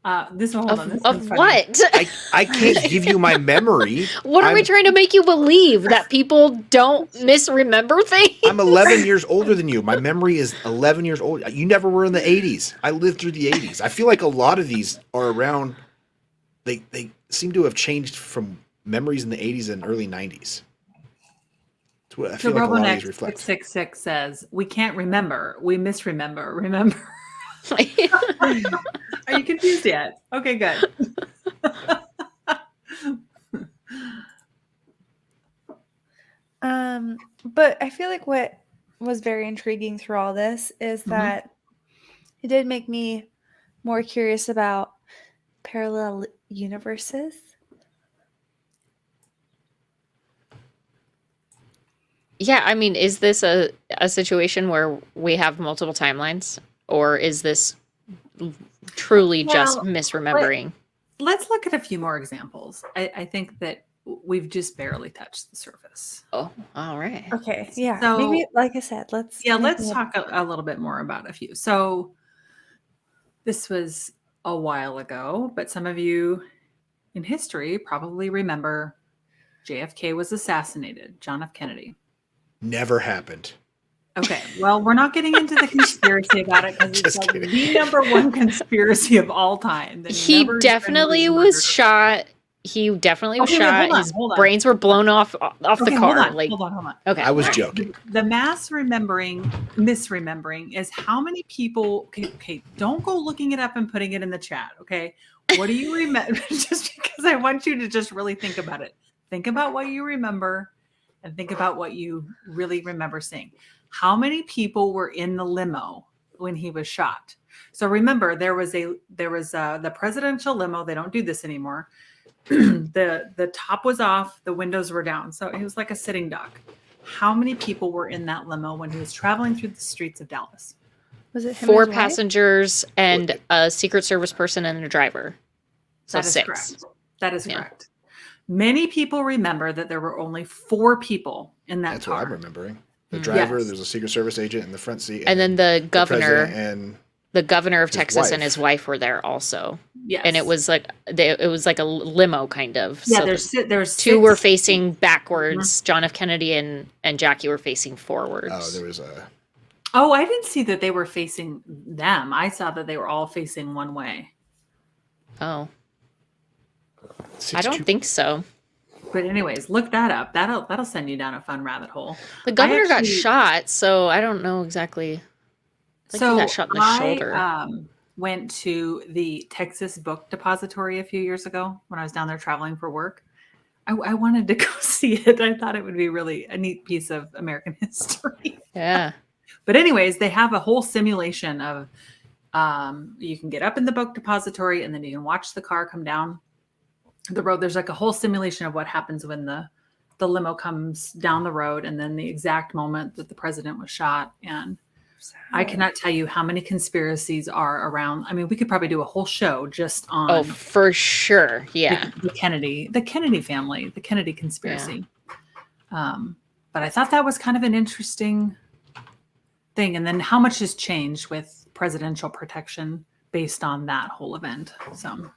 Hold on. This Of one's funny. what? I can't give you my memory. What are we I'm- trying to make you believe? That people don't misremember things? I'm 11 years older than you. My memory is 11 years old. You never were in the 80s. I lived through the 80s. I feel like a lot of these are around. They seem to have changed from memories in the 80s and early 90s. That's what I So feel like a lot of RoboNext these reflect. 666 says, we can't remember. We misremember. Remember. Are you confused yet? Okay, good. But I feel like what was very intriguing through all this is that it did make me more curious about parallel universes. Yeah, I mean, is this a situation where we have multiple timelines? Or is this truly just Well, misremembering? Let's look at a few more examples. I think that we've just barely touched the surface. Oh, all right. Okay, yeah. So- maybe, like I said, let's Talk a little bit more about a few. So this was a while ago, but some of you in history probably remember JFK was assassinated, John F. Kennedy. Never happened. Okay, well, we're not getting into the conspiracy about it because it's Just like kidding. the number one conspiracy of all time. that He never definitely been was murdered. shot. He definitely was Okay, wait, shot. hold on, His hold on. brains were blown off the Okay, car. hold on, Like, hold on. okay. I was all right. joking. The mass misremembering is how many people. Okay, don't go looking it up and putting it in the chat. Okay, what do you remember? Just because I want you to just really think about it. Think about what you remember, and think about what you really remember seeing. How many people were in the limo when he was shot? So remember, there was the presidential limo. They don't do this anymore. The top was off, the windows were down, so it was like a sitting duck. How many people were in that limo when he was traveling through the streets of Dallas? Was it him 4 and his wife? passengers and a Secret Service person and a driver. So That is 6. correct. That is Yeah. correct. Many people remember that there were only 4 people in that That's car. what I'm remembering. The driver, Yes. there's a Secret Service agent in the front seat. And then the governor, president the governor of his Texas and wife. his wife were there also. Yes. And it was like a limo kind of. Yeah, So there's 2 were 6 facing backwards. John F. Kennedy and Jackie were facing forwards. Oh, there was a. Oh, I didn't see that they were facing them. I saw that they were all facing one way. Oh, I 6'2" don't think so. But anyways, look that up. That'll send you down a fun rabbit hole. The governor got actually- shot, so I don't know exactly. Like he got shot in the shoulder. I went to the Texas Book Depository a few years ago when I was down there traveling for work. I wanted to go see it. I thought it would be really a neat piece of American history. Yeah. But anyways, they have a whole simulation of you can get up in the book depository and then you can watch the car come down the road. There's like a whole simulation of what happens when the limo comes down the road and then the exact moment that the president was shot. And I cannot tell you how many conspiracies are around. I mean, we could probably do a whole show just on Oh, for sure. Yeah. the Kennedy family, the Kennedy conspiracy. But I thought that was kind of an interesting thing. And then how much has changed with presidential protection based on that whole event. So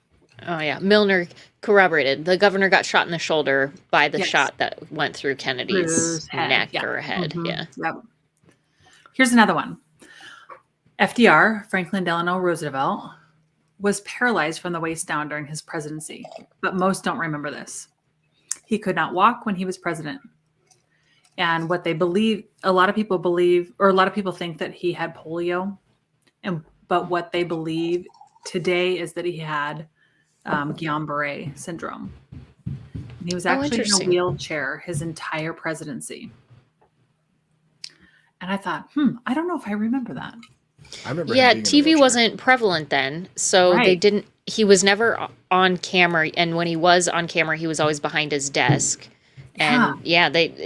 Oh, yeah. Milner corroborated. The governor got shot in the shoulder by the Yes. shot that went through Kennedy's His head, neck yeah. or head. Mhm. Yeah. Yep. Here's another one. FDR, Franklin Delano Roosevelt, was paralyzed from the waist down during his presidency, but most don't remember this. He could not walk when he was president. And what they believe, a lot of people believe, or a lot of people think that he had polio. But what they believe today is that he had Guillain-Barré syndrome. And he was actually in a interesting. wheelchair his entire presidency. And I thought, I don't know if I remember that. I remember. him Yeah, being in a TV wheelchair. wasn't prevalent then. So they Right. didn't, he was never on camera. And when he was on camera, he was always behind his desk. And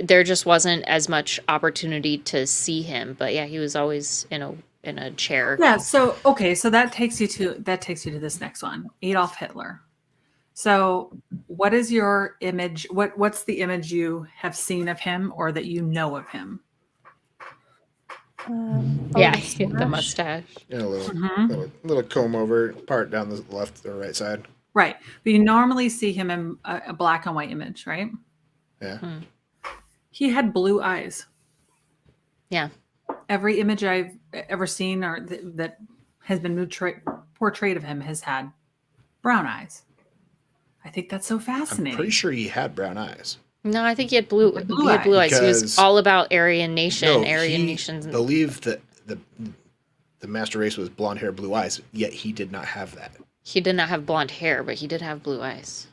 there just wasn't as much opportunity to see him. But yeah, he was always in a chair. Yeah. So that takes you to this next one, Adolf Hitler. So, what is your image? What's the image you have seen of him, or that you know of him? Yeah, the the mustache. Yeah, a little, Mhm. little comb over part down the left or right side. Right. But you normally see him in a black and white image, right? Yeah. He had blue eyes. Yeah. Every image I've ever seen or that has been portrayed of him has had brown eyes. I think that's so I'm fascinating. pretty sure he had brown eyes. No, I think he had blue eyes. He was Because- all about Aryan Nation. No, Aryan he Nations. believed that the master race was blonde hair, blue eyes. Yet he did not have that. He did not have blonde hair, but he did have blue eyes.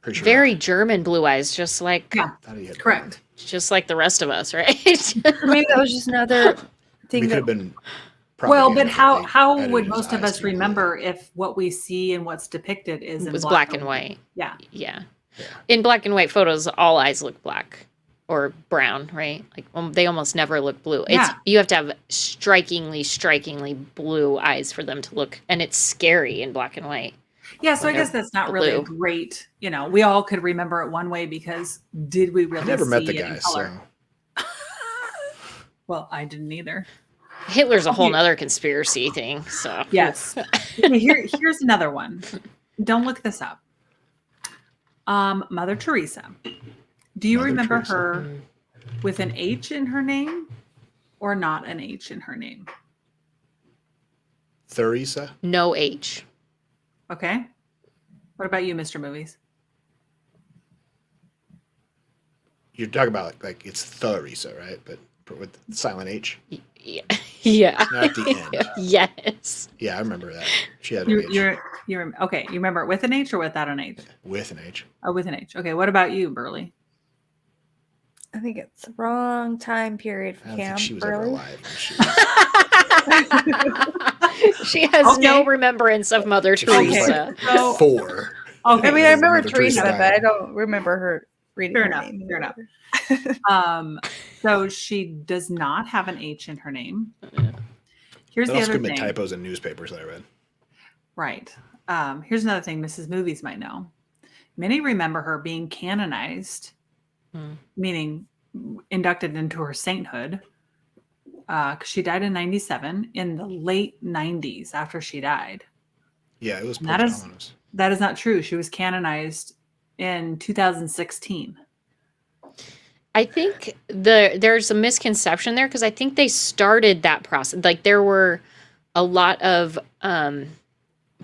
Pretty sure. Very German blue eyes, just like Yeah, Thought he had correct. the rest of us, right? Maybe that was just another thing We could that have been. Well, propaganda but that how they how edited would his most of eyes us to be blue. remember if what we see and what's depicted is It in was black and white. Yeah. Yeah. Yeah. In black and white photos, all eyes look black or brown, right? Like they almost never look blue. It's Yeah. you have to have strikingly blue eyes for them to look, and it's scary in black and white. Yeah, so I When they're guess that's not really a blue. great, we all could remember it one way because did we really I never met see the it in guy, color? so Well, I didn't either. Hitler's a whole Okay. nother conspiracy thing. So Yes. Okay, here's another one. Don't look this up. Mother Teresa. Do you Mother remember Teresa. her with an H in her name or not an H in her name? Theresa. no H. Okay. What about you, Mr. Movies? You're talking about like it's Theresa, right? But with silent H, Yeah. Yeah. not at the end. Yes. Yeah, I remember that. She had an H You're okay. You remember it with an H or without an H? with an H. Oh, with an H. Okay. What about you, Burley? I think it's the wrong time period for I don't Cam. think she was ever Burley. alive. When she She has no Okay. remembrance of Mother She was Teresa. So, 4. okay. I mean, I remember Mother Teresa Teresa, but I died. don't remember her reading Fair her enough, name. fair enough. either. So she does not have an H in her name. Here's That the also other could have been thing. typos in newspapers that I read. Right. Here's another thing Mrs. Movies might know. Many remember her being canonized, meaning inducted into her sainthood, because she died in 97 in the late 90s after she died. Yeah, it was And that is- post-ominous. That is not true. She was canonized in 2016. I think there's a misconception there because I think they started that process. Like there were a lot of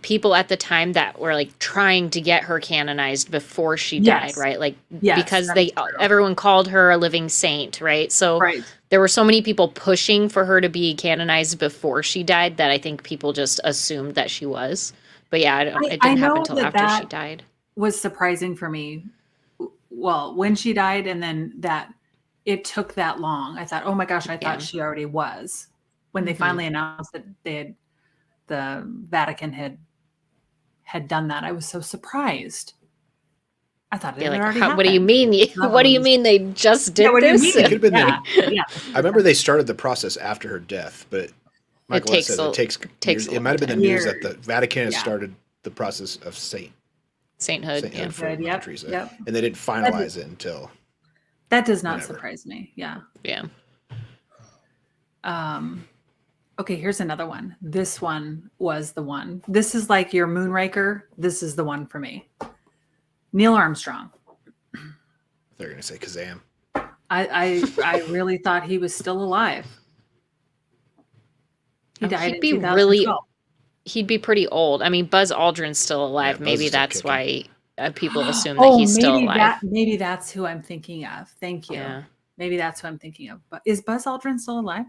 people at the time that were like trying to get her canonized before she Yes. died, right? Like Yes, because that is true. everyone called her a living saint, right? So Right. there were so many people pushing for her to be canonized before she died that I think people just assumed that she was. But yeah, it I didn't happen know until that after she that- died. Was surprising for me. Well, when she died and then that it took that long. I thought, oh my gosh, I Yeah. thought she already was. When they Mhm. finally announced that the Vatican had done that, I was so surprised. I thought it Yeah, had like, already what do you happened. mean? That What do you was- mean they just did Yeah, what do you this? mean? It could have been Yeah, yeah. I remember they started the process after her death, but Michael takes said a- it takes takes years. a It long might have been the time. news that the Years. Vatican has Yeah. started the process of sainthood Sainthood, yeah. for Mother Yep, Teresa, yep. and they didn't finalize it until That does not Whenever. surprise me. Yeah. Yeah. Okay, here's another one. This one was the one. This is like your Moonraker. This is the one for me. Neil Armstrong. they're going to say Kazam. I really thought he was still alive. He Oh, died he'd in be 2012. He'd be pretty old. I mean, Buzz Aldrin's still alive. Yeah, Buzz Maybe is still that's why people assume that Oh, he's still alive. maybe that's who I'm thinking of. Thank you. Yeah. Maybe that's who I'm thinking of. But is Buzz Aldrin still alive?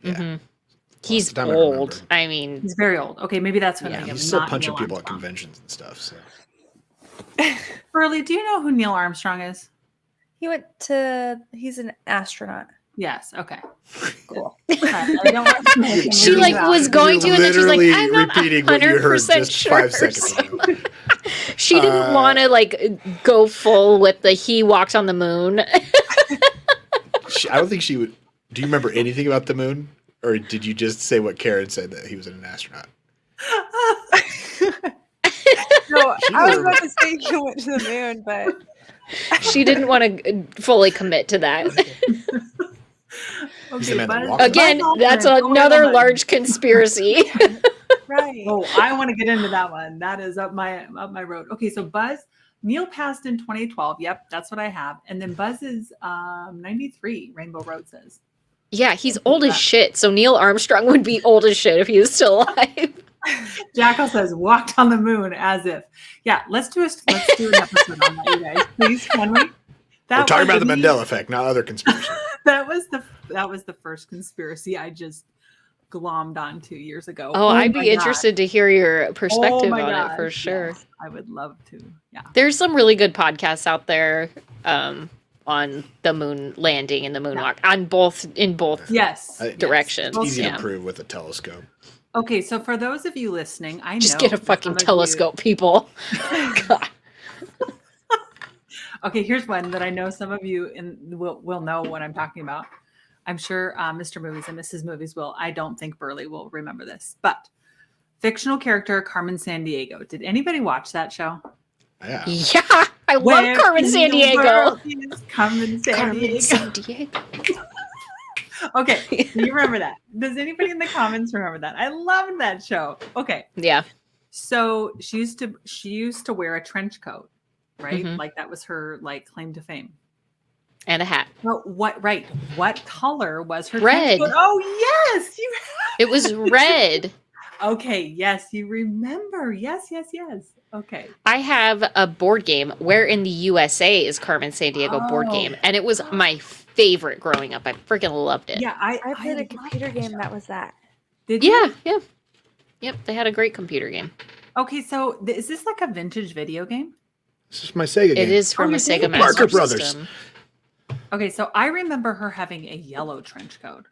Yeah. Mhm. He's the time I old. remember. I mean, He's very old. Okay, maybe that's who I'm Yeah. thinking of. He's still not punching Neil people at Armstrong. conventions and stuff. So Burley, do you know who Neil Armstrong is? He's an astronaut. Yes. Okay. Cool. I don't want to she like was going to, and then she's like, literally I'm not repeating what you heard 100% just sure. 5 seconds ago. She didn't want to like go full with the he walked on the moon. I don't think she would. Do you remember anything about the moon, or did you just say what Karen said that he was an astronaut? No, She I was would've- about to say he went to the moon, but She didn't want to fully commit to that. He's the man that Buzz- walks on the Again, Buzz that's Aldrin, another hold on. large conspiracy. right. Oh, I want to get into that one. That is up my road. Okay, so Neil passed in 2012. Yep, that's what I have. And then Buzz is 93. Rainbow Road says. Yeah, he's old as shit. So Neil Armstrong would be old as shit if he was still alive. Jackal says walked on the moon as if. Yeah, let's do an episode on that, you guys. Please, can we? We're talking about the was- Mandela Effect, not other conspiracies. That was the first conspiracy I just glommed onto years ago. Oh, I'd my be God. interested to hear your perspective my on gosh, it for sure. yes, I would love to. Yeah. There's some really good podcasts out there on the moon landing and the moonwalk in both Yes. I- directions. It's easy Yeah. to prove with a telescope. Okay, so for those of you listening, I Just know get a that fucking some of you- telescope, people. God. Okay, here's one that I know some of you will know what I'm talking about. I'm sure Mr. Movies and Mrs. Movies will. I don't think Burley will remember this, but Fictional character Carmen Sandiego. Did anybody watch that show? Yeah. Yeah, I Where love Carmen in the Sandiego. world is Carmen Carmen Sandiego. Sandiego. Okay, do you remember that? Does anybody in the comments remember that? I loved that show. Okay, Yeah. so she used to wear a trench coat, right? Mhm. Like that was her like claim to fame. And a hat. Well, what color was her Red. trench coat? Oh yes, you. It was red. Okay, yes, you remember. Yes. Okay. I have a board game, Where in the USA is Carmen Sandiego board Oh. game, and it was my favorite growing up. I freaking loved it. Yeah, I played a loved computer that game show. that was that. Did you? Yeah. Yep, they had a great computer game. Okay, so is this like a vintage video game? This is my Sega game. It is from Oh, a you did? Sega Master Parker Brothers. System. Okay, so I remember her having a yellow trench coat.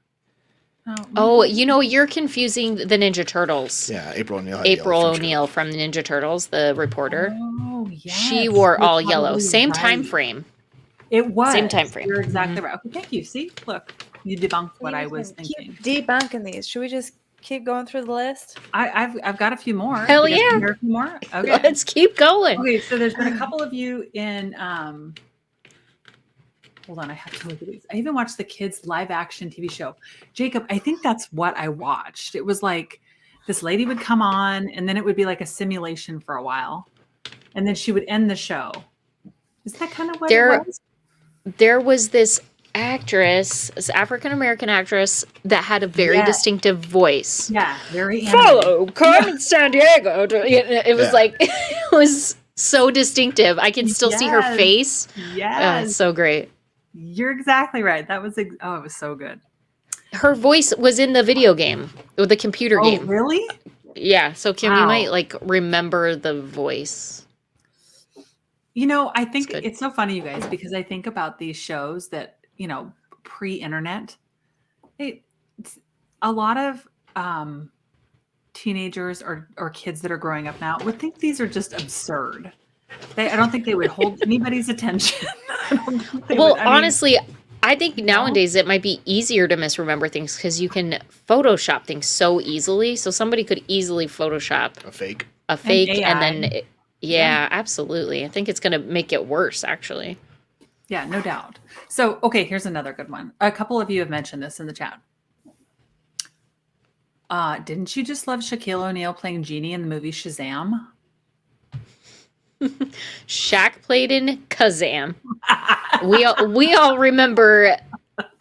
Oh, you know, you're confusing the Ninja Turtles. Yeah, April O'Neil. had April yellow trench coat. O'Neil from the Ninja Turtles, the reporter. Oh, yes. She wore You're all yellow. probably Same right. time frame. It was. Same time frame. You're exactly right. Okay, thank you. See, look, you debunked what I was thinking. Keep debunking these. Should we just keep going through the list? I've got a few more. Hell You guys wanna yeah. hear a few more? Okay. Let's keep going. Okay, so there's been a couple of you in hold on, I have to look at these. I even watched the kids live action TV show. Jacob, I think that's what I watched. It was like this lady would come on and then it would be like a simulation for a while. And then she would end the show. Is that kind of what it was? There was this actress, this African American actress, that had a very Yes. distinctive voice. Yeah, very animated. Follow Carmen Sandiego. It was Yeah. like, it was so distinctive. I can still see her Yes. face. Yes. It's so great. You're exactly right. That was it was so good. Her voice was in the video game, or the computer Oh, game. really? Yeah, so Kim, you Wow. might like remember the voice. You know, I think good. it's so funny, you guys, because I think about these shows that, you know, pre-internet, it's a lot of teenagers or kids that are growing up now would think these are just absurd. I don't think they would hold anybody's attention. I don't think they Well, would- I mean, honestly, I think nowadays it might be easier to misremember things because you can Photoshop things so easily. So somebody could easily Photoshop A fake. a fake and AI. then, yeah, absolutely. I think it's going to make it worse, actually. yeah, no doubt. So, okay, here's another good one. A couple of you have mentioned this in the chat. Didn't you just love Shaquille O'Neal playing Genie in the movie Shazam? Shaq played in Kazam. We all remember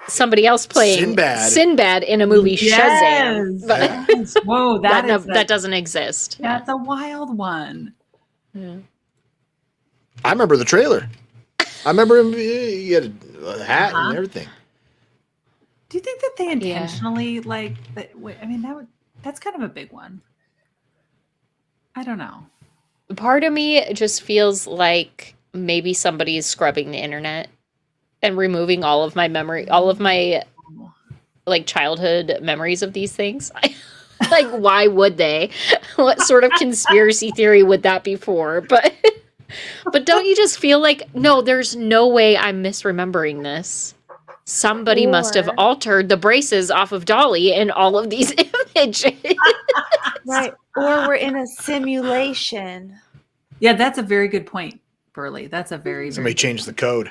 somebody else playing Sinbad. in a movie Shazam. But Yes. Whoa, that doesn't exist. That's a wild one. Yeah. I remember the trailer. I remember him. He had a hat and everything. Do you think that they intentionally like that? I mean, that's kind of a big one. I don't know. Part of me just feels like maybe somebody is scrubbing the internet and removing all of my memory, all of my like childhood memories of these things. Like, why would they? What sort of conspiracy theory would that be for? But don't you just feel like, no, there's no way I'm misremembering this. Somebody must have Or- altered the braces off of Dolly in all of these images. Right. Or we're in a simulation. Yeah, that's a very good point, Berly. That's a very Somebody changed the code.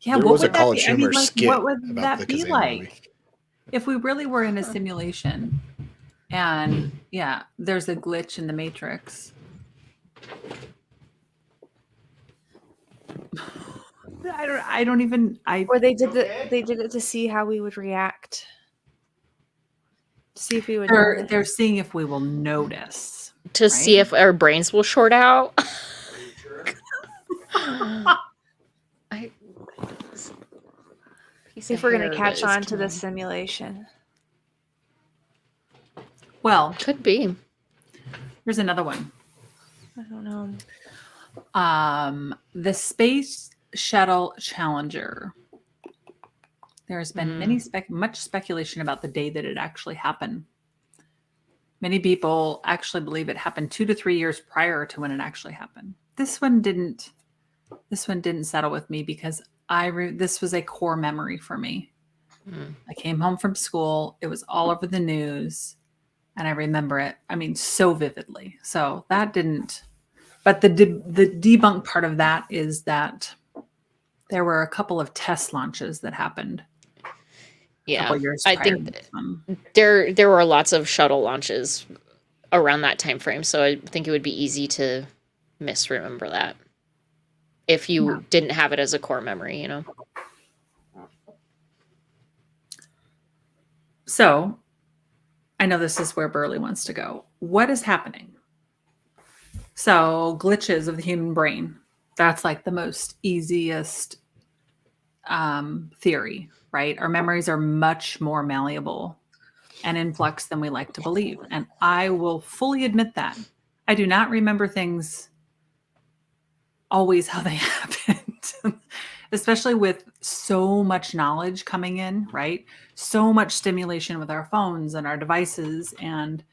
Yeah, There what was a would that College be? I mean, Humor like, skit what would about that the be Kazam like movie. if we really were in a simulation? And yeah, there's a glitch in the Matrix. I don't even. Or they did it to see how we would react. See if we would notice. They're seeing if we will notice. To see if our brains will short out. See if we're gonna catch on to the simulation. Well, Could be. here's another one. I don't know. The Space Shuttle Challenger. There's been much speculation about the day that it actually happened. Many people actually believe it happened 2 to 3 years prior to when it actually happened. This one didn't settle with me because this was a core memory for me. I came home from school. It was all over the news. And I remember it, I mean, so vividly. So that didn't, but the debunk part of that is that there were a couple of test launches that happened a Yeah, couple years I prior think to this one. there were lots of shuttle launches around that time frame, so I think it would be easy to misremember that if you didn't have it as a core memory, you know. So I know this is where Berly wants to go. What is happening? So glitches of the human brain. That's like the most easiest theory, right? Our memories are much more malleable and in flux than we like to believe. And I will fully admit that. I do not remember things always how they happened, especially with so much knowledge coming in, right? So much stimulation with our phones and our devices and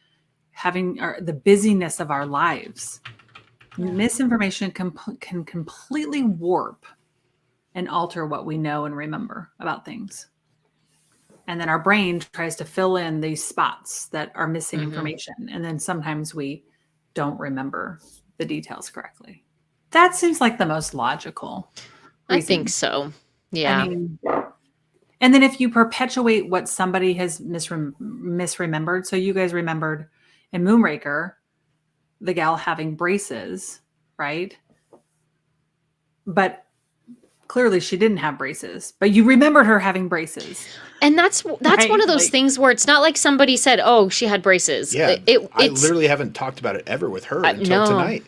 having the busyness of our lives. Misinformation can completely warp and alter what we know and remember about things. And then our brain tries to fill in these spots that are missing information. And then sometimes we don't remember the details correctly. That seems like the most logical reason. I think so. Yeah. I mean, and then if you perpetuate what somebody has misremembered, so you guys remembered in Moonraker, the gal having braces, right? But clearly she didn't have braces, but you remembered her having braces. And that's Right? one of those Like- things where it's not like somebody said, "Oh, she had braces." Yeah, I it's literally haven't talked about it ever with her until no. tonight,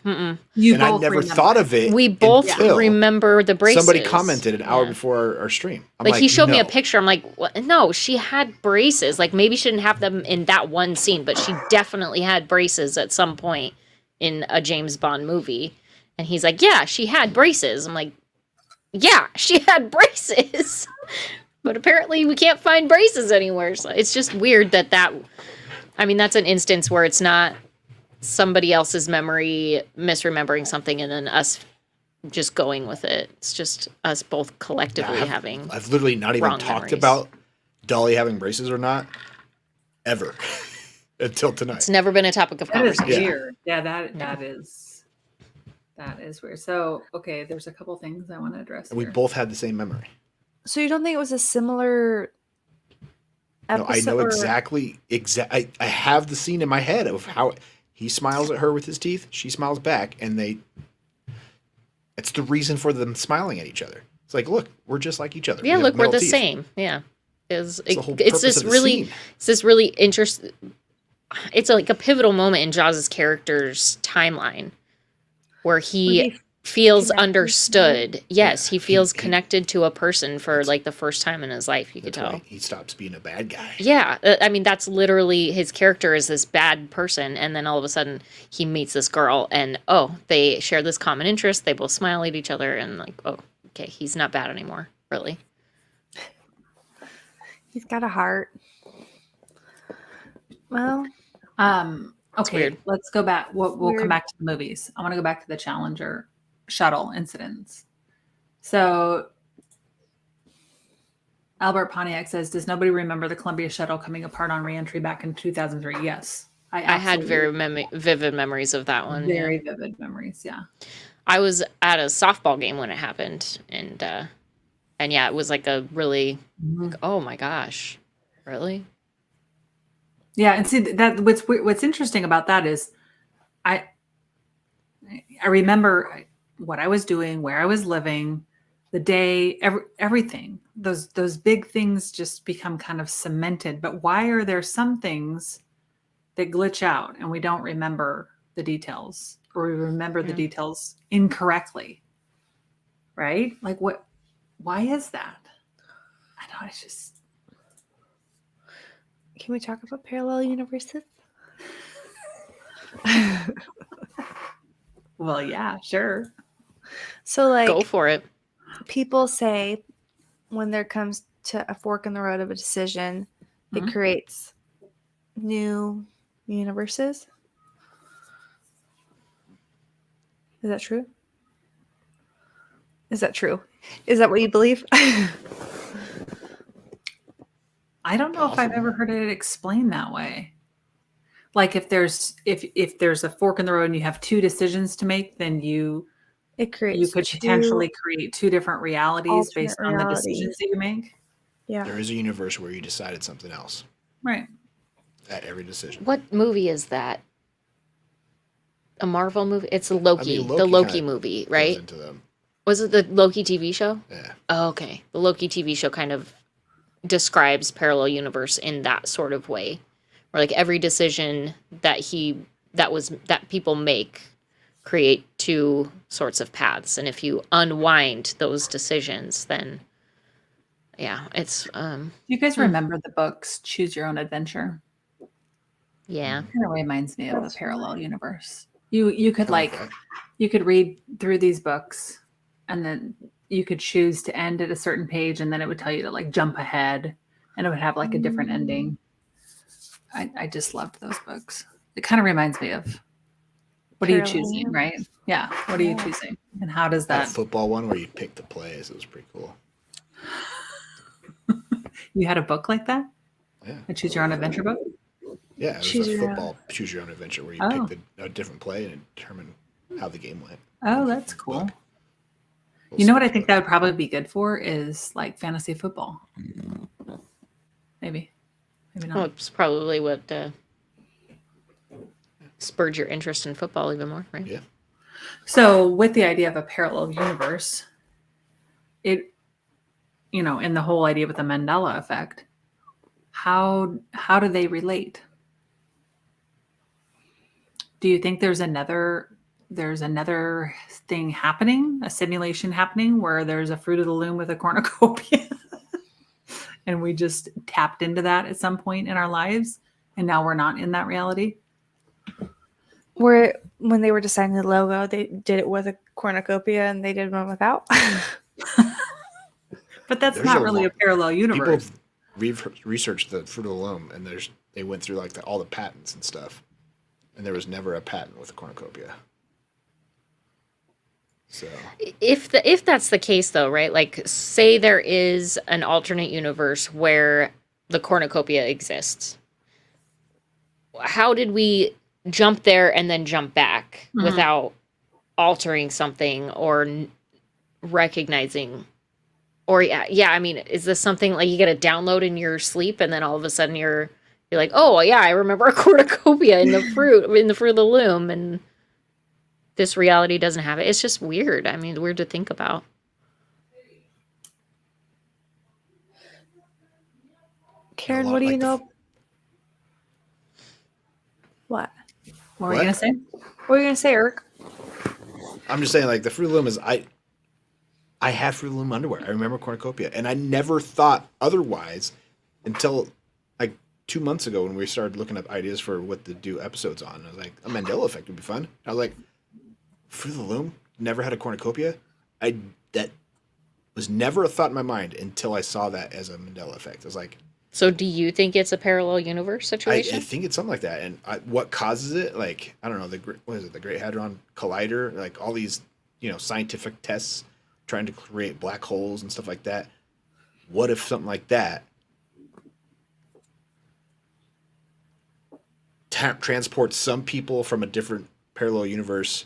You and I both never remember thought it. of it. we both until remember the braces. Somebody commented an hour Yeah. before our stream. I'm Like he showed me a no. picture. I'm like, what? No, she had braces. Like maybe she didn't have them in that one scene, but she definitely had braces at some point in a James Bond movie. And he's like, yeah, she had braces. I'm like, yeah, she had braces. But apparently we can't find braces anywhere. So it's just weird that I mean, that's an instance where it's not somebody else's memory misremembering something and then us just going with it. It's just us both collectively having. I've literally not even wrong talked memories. about Dolly having braces or not ever until tonight. It's never been a topic of That is conversation. weird. Yeah, that is weird. So, okay, there's a couple things I want to address. And we here. both had the same memory. So you don't think it was a similar No, I episode? know or- exactly. I have the scene in my head of how he smiles at her with his teeth. She smiles back, and it's the reason for them smiling at each other. It's like, look, we're just like each other. Yeah, We have look, we're metal the teeth. same. Yeah. It's the whole It's purpose this of the really scene. it's this really interesting it's like a pivotal moment in Jaws' character's timeline where he feels connected to understood. Yes, he Yeah, feels he- connected to a person for like the first time in his life, you could That's tell. why he stops being a bad guy. Yeah, I mean that's literally his character is this bad person, and then all of a sudden he meets this girl, and they share this common interest. They both smile at each other, and like, oh, okay, he's not bad anymore, really. He's got a heart. Well, Okay, weird. let's go back. We'll come Weird. back to the movies. I want to go back to the Challenger shuttle incidents. So Albert Pontiac says, does nobody remember the Columbia shuttle coming apart on reentry back in 2003? Yes. I had absolutely- very vivid memories of that one. very yeah. vivid memories. Yeah. I was at a softball game when it happened, and yeah, it was like a really, like, oh my gosh, really? Yeah, and see that what's interesting about that is I remember what I was doing, where I was living, the day, everything. Those big things just become kind of cemented. But why are there some things that glitch out and we don't remember the details, or we remember the details incorrectly? Right? Like what? Why is that? I know. It's just. can we talk about parallel universes? Well, yeah, sure. So, like, Go for it. people say when there comes to a fork in the road of a decision, it Mhm. creates new universes. Is that true? Is that true? Is that what you believe? I don't know if I've ever heard it explained that way. Like if there's a fork in the road and you have two decisions to make, then you creates could two potentially create two different realities alternate based on the decisions realities. that you make. Yeah. There is a universe where you decided something else Right. at every decision. What movie is that? A Marvel movie? It's a Loki. I mean, The Loki kinda movie, goes right? into them. Was it the Loki TV show? Yeah. Oh, okay. The Loki TV show kind of describes parallel universe in that sort of way. Where like every decision that people make create two sorts of paths. And if you unwind those decisions, then yeah, it's Do you guys remember the books Choose Your Own Adventure? yeah. It kind of reminds me of a parallel universe. You could I like like that. you could read through these books and then you could choose to end at a certain page and then it would tell you to like jump ahead and it would have like a different ending. I just loved those books. It kind of reminds me of what are you Parallel choosing, universe. right? Yeah. What are you choosing? And how does That that football one where you pick the plays, it was pretty cool. you had a book like that? Yeah. A Choose Your Own Adventure book? Yeah, it was Choose a your football choose your own adventure where you Oh. pick a different play and determine how the game went. Oh, that's cool. Book. You know what I think that would probably be good for is like fantasy football. Maybe not. Well, it's probably what spurred your interest in football even more, right? Yeah. So with the idea of a parallel universe, in the whole idea with the Mandela effect, how do they relate? Do you think there's another thing happening, a simulation happening where there's a Fruit of the Loom with a cornucopia? And we just tapped into that at some point in our lives and now we're not in that reality? Where when they were designing the logo, they did it with a cornucopia and they did one without. But that's There's not a really a lot- parallel People universe. researched the Fruit of the Loom and they went through like all the patents and stuff. And there was never a patent with a cornucopia. So If that's the case though, right? Like say there is an alternate universe where the cornucopia exists. How did we jump there and then jump back without altering something or recognizing or yeah, I mean, is this something like you get a download in your sleep and then all of a sudden you're like, "Oh, yeah, I remember a cornucopia in the Fruit of the Loom," and this reality doesn't have it. It's just weird. I mean, weird to think about. Karen, lot what do you like the know? What? What were you What? gonna say? What were you gonna say, Eric? I'm just saying, like the Fruit of the Loom is I had Fruit of the Loom underwear. I remember cornucopia, and I never thought otherwise until like 2 months ago when we started looking up ideas for what to do episodes on. I was like, a Mandela Effect would be fun. I was like, Fruit of the Loom never had a cornucopia. That was never a thought in my mind until I saw that as a Mandela Effect. I was like, So do you think it's a parallel universe I situation? think it's something like that. And what causes it? Like, I don't know, what is it? The Great Hadron Collider? Like all these, scientific tests trying to create black holes and stuff like that. What if something like that transports some people from a different parallel universe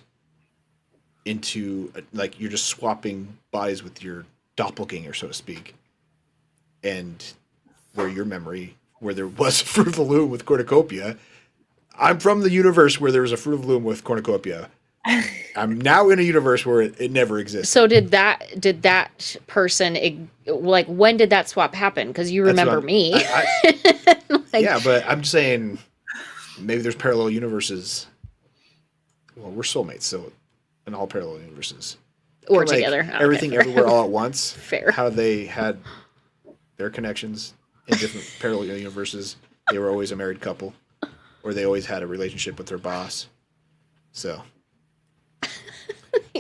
into, like, you're just swapping bodies with your doppelganger, so to speak. And where your memory, where there was a Fruit of the Loom with cornucopia, I'm from the universe where there was a Fruit of the Loom with cornucopia. I'm now in a universe where it never existed. So did that person like when did that swap happen? Because you That's what remember me. Like, yeah, but I'm just saying maybe there's parallel universes. Well, we're soulmates, so in all parallel universes. or Like, together. Okay, everything fair. everywhere all at once. Fair. How they had their connections in different parallel universes. They were always a married couple, or they always had a relationship with their boss. So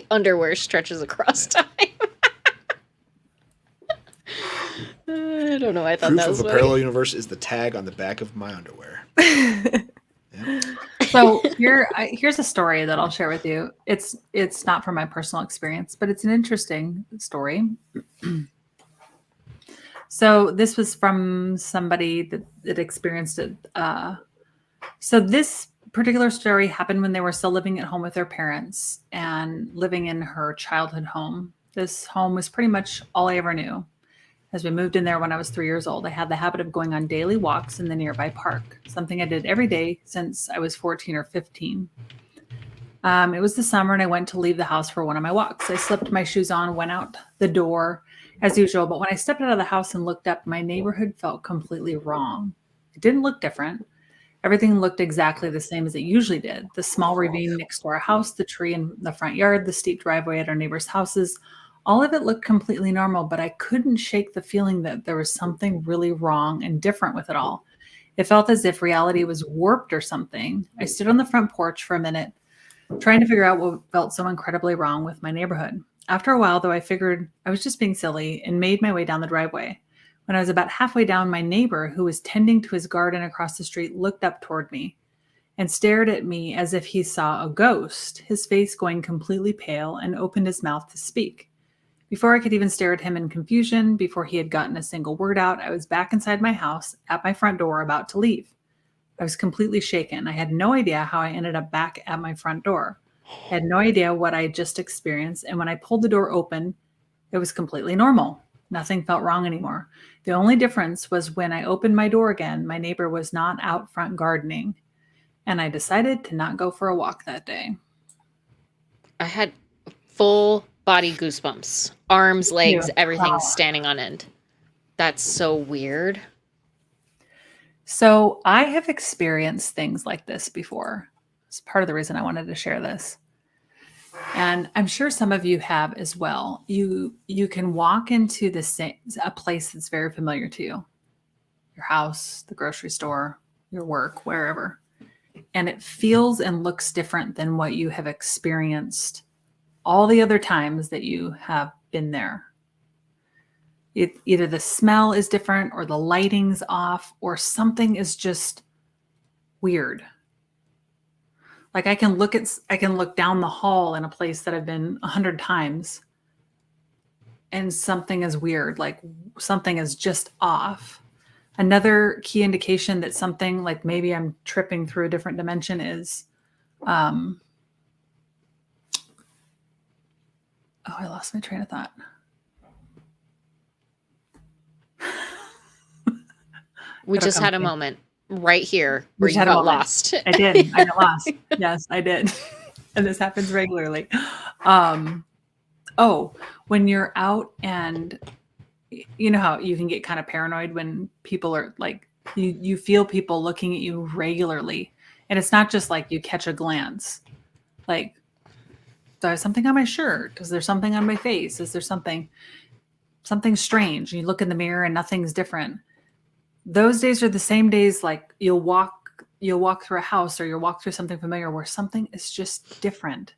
Underwear stretches across time. I don't know. I thought proof that was of a funny. parallel universe is the tag on the back of my underwear. Yeah. So here's a story that I'll share with you. It's not from my personal experience, but it's an interesting story. So this was from somebody that experienced it. So this particular story happened when they were still living at home with their parents and living in her childhood home. This home was pretty much all I ever knew. As we moved in there when I was 3 years old, I had the habit of going on daily walks in the nearby park, something I did every day since I was 14 or 15. It was the summer and I went to leave the house for one of my walks. I slipped my shoes on, went out the door as usual, but when I stepped out of the house and looked up, my neighborhood felt completely wrong. It didn't look different. Everything looked exactly the same as it usually did. The small ravine next to our house, the tree in the front yard, the steep driveway at our neighbors' houses, all of it looked completely normal, but I couldn't shake the feeling that there was something really wrong and different with it all. It felt as if reality was warped or something. I stood on the front porch for a minute, trying to figure out what felt so incredibly wrong with my neighborhood. After a while, though, I figured I was just being silly and made my way down the driveway. When I was about halfway down, my neighbor, who was tending to his garden across the street, looked up toward me and stared at me as if he saw a ghost, his face going completely pale, and opened his mouth to speak. Before I could even stare at him in confusion, before he had gotten a single word out, I was back inside my house at my front door about to leave. I was completely shaken. I had no idea how I ended up back at my front door. I had no idea what I had just experienced, and when I pulled the door open, it was completely normal. Nothing felt wrong anymore. The only difference was when I opened my door again, my neighbor was not out front gardening, and I decided to not go for a walk that day. I had full body goosebumps. Arms, legs, Yeah. everything Wow. standing on end. That's so weird. So I have experienced things like this before. It's part of the reason I wanted to share this. And I'm sure some of you have as well. You can walk into a place that's very familiar to you. Your house, the grocery store, your work, wherever. And it feels and looks different than what you have experienced all the other times that you have been there. Either the smell is different or the lighting's off or something is just weird. Like I can look down the hall in a place that I've been 100 times and something is weird, like something is just off. Another key indication that something like maybe I'm tripping through a different dimension is I lost my train of thought. We It'll just come had a to me. moment right here We where just you had a got moment. lost. I did. I got lost. Yes, I did. And this happens regularly. When you're out and you know how you can get kind of paranoid when people are like, you feel people looking at you regularly. And it's not just like you catch a glance. Like, do I have something on my shirt? Is there something on my face? Is there something strange? You look in the mirror and nothing's different. Those days are the same days like you'll walk through a house or you'll walk through something familiar where something is just different.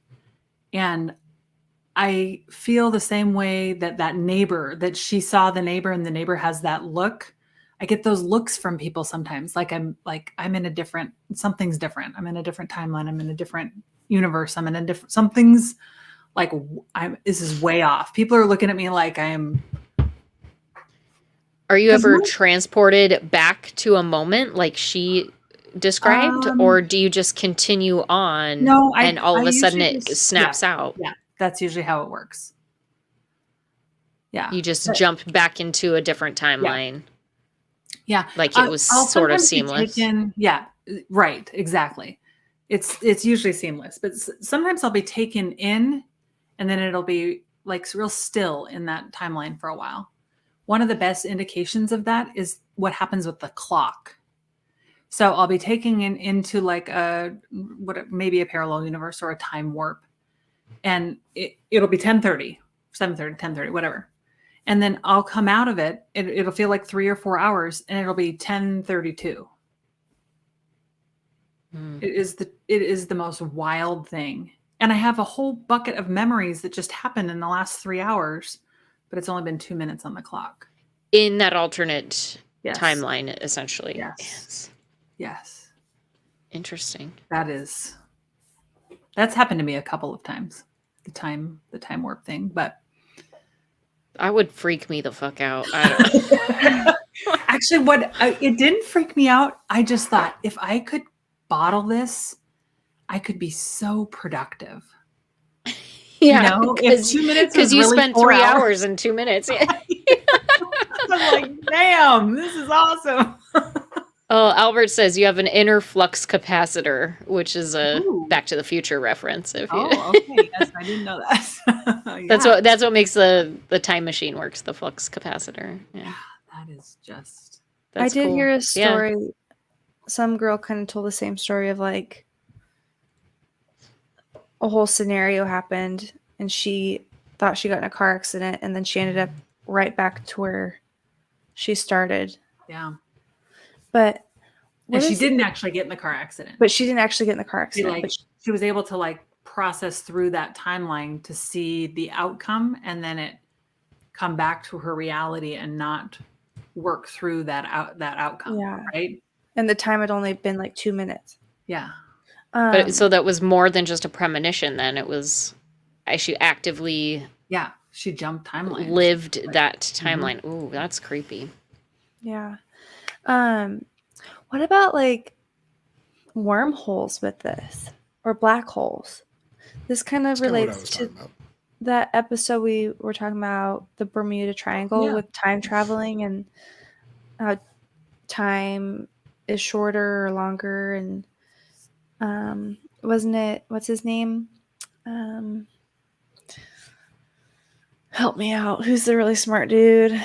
And I feel the same way that neighbor, that she saw the neighbor and the neighbor has that look. I get those looks from people sometimes. I'm in a different, something's different. I'm in a different timeline. I'm in a different universe. I'm in a different, something's like, this is way off. People are looking at me like I'm. Are you 'Cause ever most- transported back to a moment like she described, or do you just continue on No, and all of I a sudden usually it just- snaps out? Yeah, that's usually how it works. Yeah. You just But- jump back into a different timeline. Yeah. Like it was I'll sort of sometimes be seamless. yeah, right, exactly. It's usually seamless, but sometimes I'll be taken in and then it'll be like real still in that timeline for a while. One of the best indications of that is what happens with the clock. So I'll be taking into like maybe a parallel universe or a time warp, and it'll be 10:30, 7:30, 10:30, whatever. And then I'll come out of it. It'll feel like 3 or 4 hours, and it'll be 10:32. It is the most wild thing. And I have a whole bucket of memories that just happened in the last 3 hours, but it's only been 2 minutes on the clock. In that alternate Yes. timeline, essentially. Yes. Yes. Interesting. That's happened to me a couple of times. The time warp thing, but I would freak me the fuck out. I don't Actually, it didn't freak me out. I just thought if I could bottle this, I could be so productive. Yeah, You know, if 2 minutes because is you really spent 4 3 hours. hours and 2 minutes. Yeah. I'm like, damn, this is awesome. Oh, Albert says you have an inner flux capacitor, which is a Ooh. Back to the Future reference. If you, Oh, okay. Yes, I didn't know that. that's what makes the time machine works. The flux capacitor. Yeah, That is just. that's I did cool. hear a Yeah. story. Some girl kind of told the same story of like a whole scenario happened and she thought she got in a car accident and then she ended up right back to where she started. Yeah. But And she didn't actually get in the car accident. But she didn't actually get in the car She, accident. she was able to like process through that timeline to see the outcome and then it come back to her reality and not work through that outcome. Yeah. Right. And the time had only been like 2 minutes. Yeah. But so that was more than just a premonition. Then it was, she actively she jumped timelines. Lived that timeline. Ooh, that's creepy. Yeah. What about like wormholes with this or black holes? This kind of relates to that episode we were talking about, the Bermuda Triangle with time traveling and how time is shorter or longer. And wasn't it, what's his name? Help me out. Who's the really smart dude?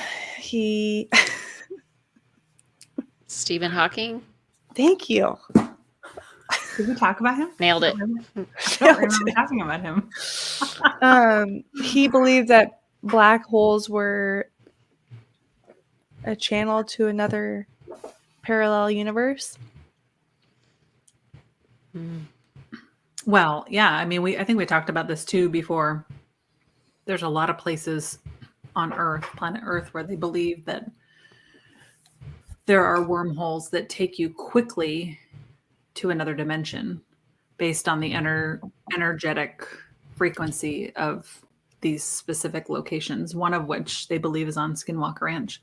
Stephen Hawking? Thank you. Did we talk about him? Nailed it. I don't remember talking about him. He believed that black holes were a channel to another parallel universe. Well, yeah. I mean, I think we talked about this too before. There's a lot of places on Earth, planet Earth, where they believe that there are wormholes that take you quickly to another dimension based on the energetic frequency of these specific locations, one of which they believe is on Skinwalker Ranch.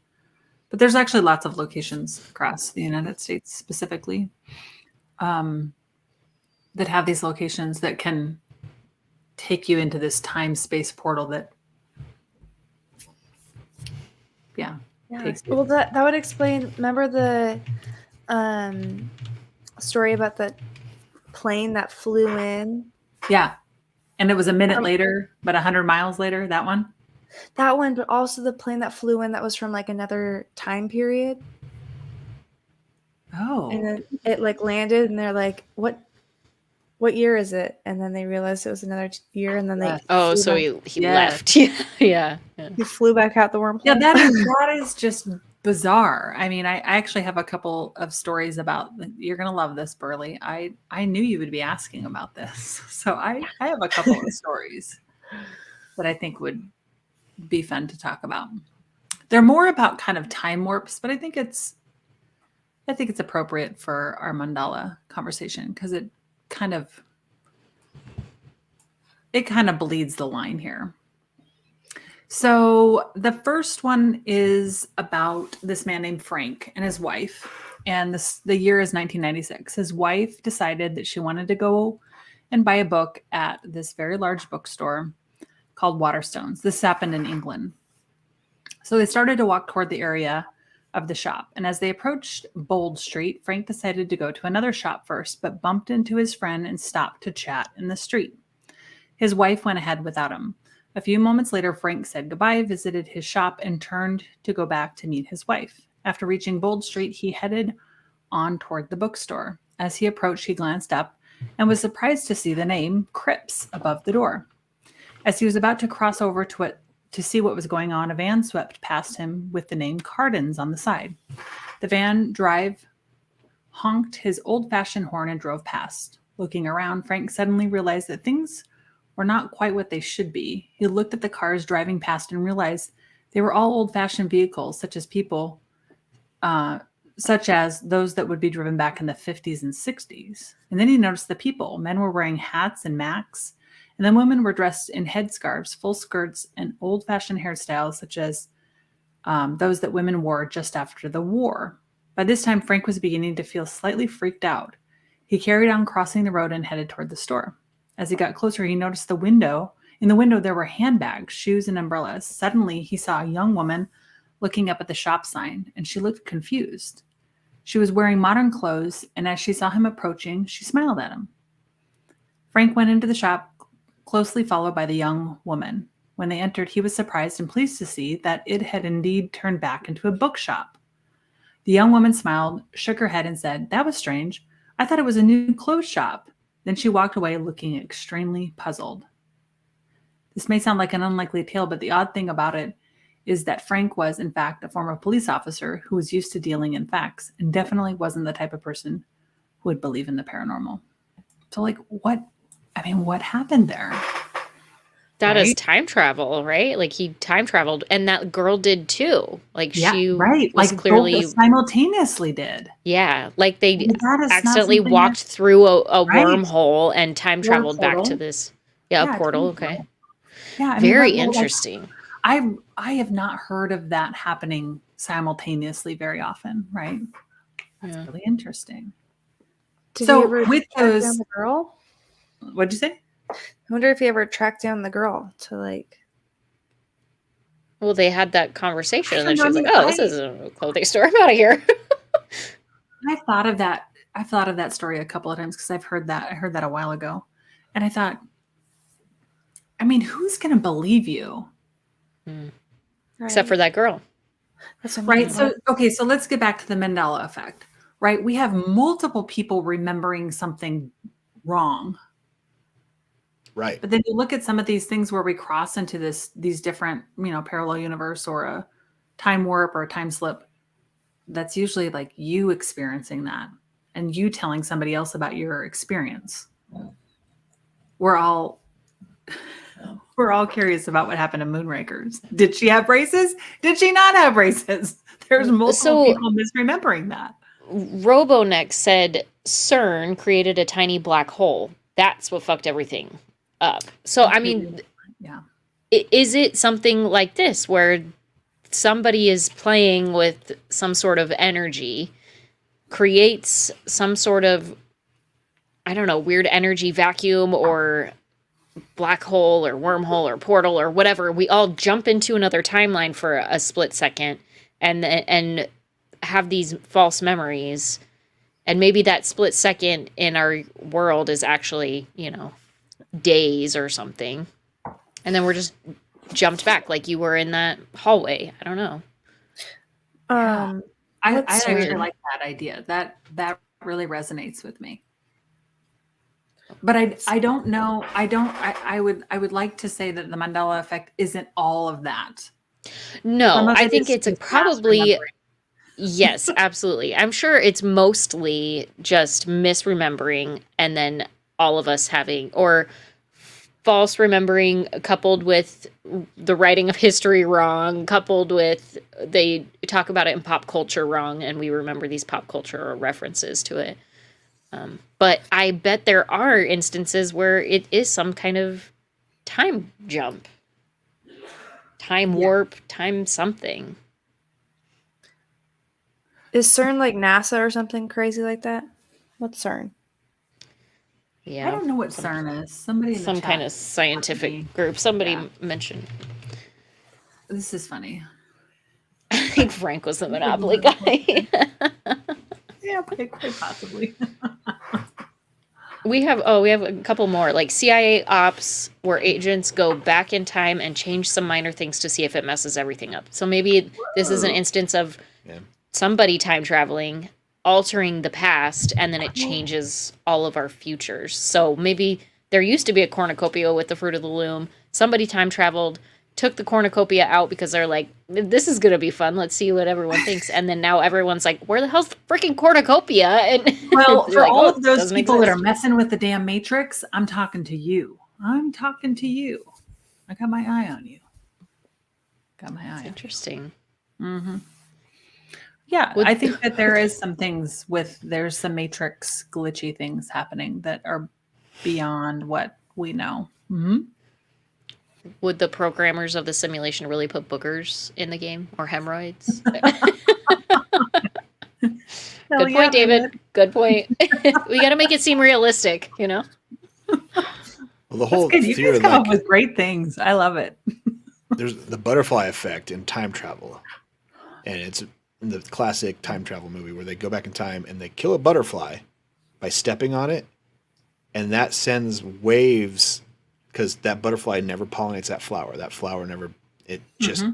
But there's actually lots of locations across the United States specifically that have these locations that can take you into this time-space portal that, takes you. Well, that would explain. Remember the story about the plane that flew in? Yeah. And it was a minute later, but 100 miles later, that one? That one, but also the plane that flew in that was from like another time period. Oh. And then it like landed and they're like, what year is it? And then they realized it was another year and then they so he left. Yeah. He flew back out the wormhole. Yeah, that is just bizarre. I mean, I actually have a couple of stories about, you're going to love this, Berly. I knew you would be asking about this. So I have a couple of stories that I think would be fun to talk about. They're more about kind of time warps, but I think it's appropriate for our mandala conversation because it kind of bleeds the line here. So the first one is about this man named Frank and his wife. And the year is 1996. His wife decided that she wanted to go and buy a book at this very large bookstore called Waterstones. This happened in England. So they started to walk toward the area of the shop. And as they approached Bold Street, Frank decided to go to another shop first, but bumped into his friend and stopped to chat in the street. His wife went ahead without him. A few moments later, Frank said goodbye, visited his shop, and turned to go back to meet his wife. After reaching Bold Street, he headed on toward the bookstore. As he approached, he glanced up and was surprised to see the name Cripps above the door. As he was about to cross over to see what was going on, a van swept past him with the name Cardin's on the side. The van driver honked his old-fashioned horn and drove past. Looking around, Frank suddenly realized that things were not quite what they should be. He looked at the cars driving past and realized they were all old-fashioned vehicles, such as those that would be driven back in the 50s and 60s. And then he noticed the people. Men were wearing hats and macks, And the women were dressed in headscarves, full skirts, and old-fashioned hairstyles such as those that women wore just after the war. By this time, Frank was beginning to feel slightly freaked out. He carried on crossing the road and headed toward the store. As he got closer, he noticed the window. In the window, there were handbags, shoes, and umbrellas. Suddenly, he saw a young woman looking up at the shop sign, and she looked confused. She was wearing modern clothes, and as she saw him approaching, she smiled at him. Frank went into the shop, closely followed by the young woman. When they entered, he was surprised and pleased to see that it had indeed turned back into a bookshop. The young woman smiled, shook her head, and said, "That was strange. I thought it was a new clothes shop." Then she walked away looking extremely puzzled. This may sound like an unlikely tale, but the odd thing about it is that Frank was, in fact, a former police officer who was used to dealing in facts and definitely wasn't the type of person who would believe in the paranormal. So, like, what happened there? That is Right? time travel, right? Like he time traveled, and that girl did too. Like she right. was Like clearly, both simultaneously did. like they That is not accidentally something walked through a Right. wormhole and time Or a traveled back to portal. this. Yeah, A portal. time Okay, portal. Yeah, I mean, very like, interesting. I have not heard of that happening simultaneously very often, right? That's Yeah. really interesting. Did So you ever with track down those, the girl? what'd you say? I wonder if you ever tracked down the girl to like. Well, they had that conversation, and then she I was mean, like, "Oh, this is a clothing store. I'm out of here." I've thought of that. I've thought of that story a couple of times because I've heard that. I heard that a while ago, and I thought, I mean, who's going to believe you, Except for that girl. That's what I right? mean. So, okay, so let's get back to the Mandela effect, right? We have multiple people remembering something wrong. Right. But then you look at some of these things where we cross into these different, parallel universe or a time warp or a time slip. That's usually like you experiencing that and you telling somebody else about your experience. We're all curious about what happened to Moonrakers. Did she have braces? Did she not have braces? There's multiple people misremembering that. Robonex said CERN created a tiny black hole. That's what fucked everything up. So, I mean, yeah. Is it something like this where somebody is playing with some sort of energy, creates some sort of, I don't know, weird energy vacuum or black hole or wormhole or portal or whatever? We all jump into another timeline for a split second and have these false memories. And maybe that split second in our world is actually, days or something. And then we're just jumped back like you were in that hallway. I don't know. I That's actually weird. like that idea. That really resonates with me. But I don't know. I would like to say that the Mandela effect isn't all of that. No, Some of I it think is it's a just fast probably, remembering. yes, absolutely. I'm sure it's mostly just misremembering and then all of us having, or false remembering coupled with the writing of history wrong, coupled with they talk about it in pop culture wrong, and we remember these pop culture references to it. But I bet there are instances where it is some kind of time jump, time warp, time something. Is CERN like NASA or something crazy like that? What's CERN? Yeah. I don't know what CERN is. Somebody in the Some chat. kind of scientific group. Somebody mentioned. This is funny. I think Frank was the Monopoly guy. Yeah, quite possibly. We have a couple more, like CIA ops where agents go back in time and change some minor things to see if it messes everything up. So maybe this is an instance of somebody time traveling, altering the past, and then it changes all of our futures. So maybe there used to be a cornucopia with the Fruit of the Loom. Somebody time traveled, took the cornucopia out because they're like, this is going to be fun. Let's see what everyone thinks. And then now everyone's like, where the hell's the freaking cornucopia? And Well, for like, all oh, of those doesn't people that are exist. messing with the damn Matrix, I'm talking to you. I got my eye on you. Got my eye on you. Interesting. Mm-hmm. Yeah, I think that there is some things there's some Matrix glitchy things happening that are beyond what we know. Hmm. Would the programmers of the simulation really put boogers in the game or hemorrhoids? Hell Good yeah, point, they David. would. Good point. We got to make it seem realistic, you know? Well, the That's whole good. You theory, guys come up like, with great things. I love it. there's the butterfly effect in time travel, and it's in the classic time travel movie where they go back in time and they kill a butterfly by stepping on it, and that sends waves because that butterfly never pollinates that flower. That flower never. It just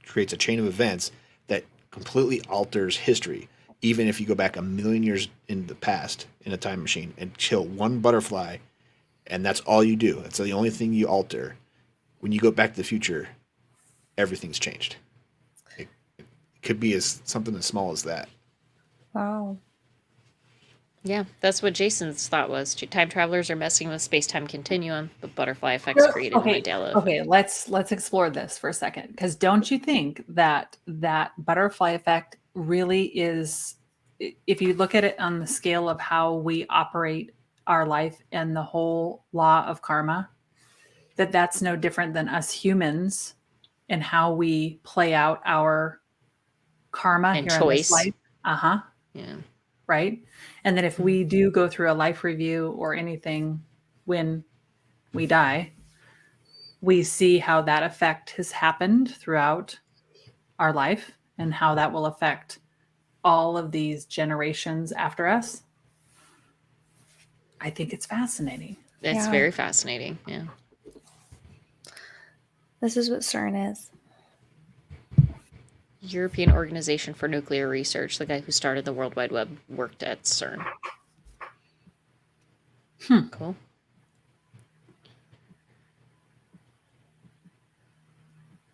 creates a chain of events that completely alters history. Even if you go back a million years in the past in a time machine and kill one butterfly, and that's all you do. That's the only thing you alter. When you go back to the future, everything's changed. It could be as something as small as that. Wow. Yeah, that's what Jason's thought was. Time travelers are messing with space-time continuum. The butterfly effect's creating Okay, the Mandela. okay, let's explore this for a second. Because don't you think that that butterfly effect really is, if you look at it on the scale of how we operate our life and the whole law of karma, that's no different than us humans and how we play out our karma And here in this choice. life. Uh-huh. Yeah. Right? And that if we do go through a life review or anything when we die, we see how that effect has happened throughout our life and how that will affect all of these generations after us. I think it's fascinating. It's Yeah. very fascinating. Yeah. This is what CERN is. European Organization for Nuclear Research, the guy who started the World Wide Web, worked at CERN. Cool.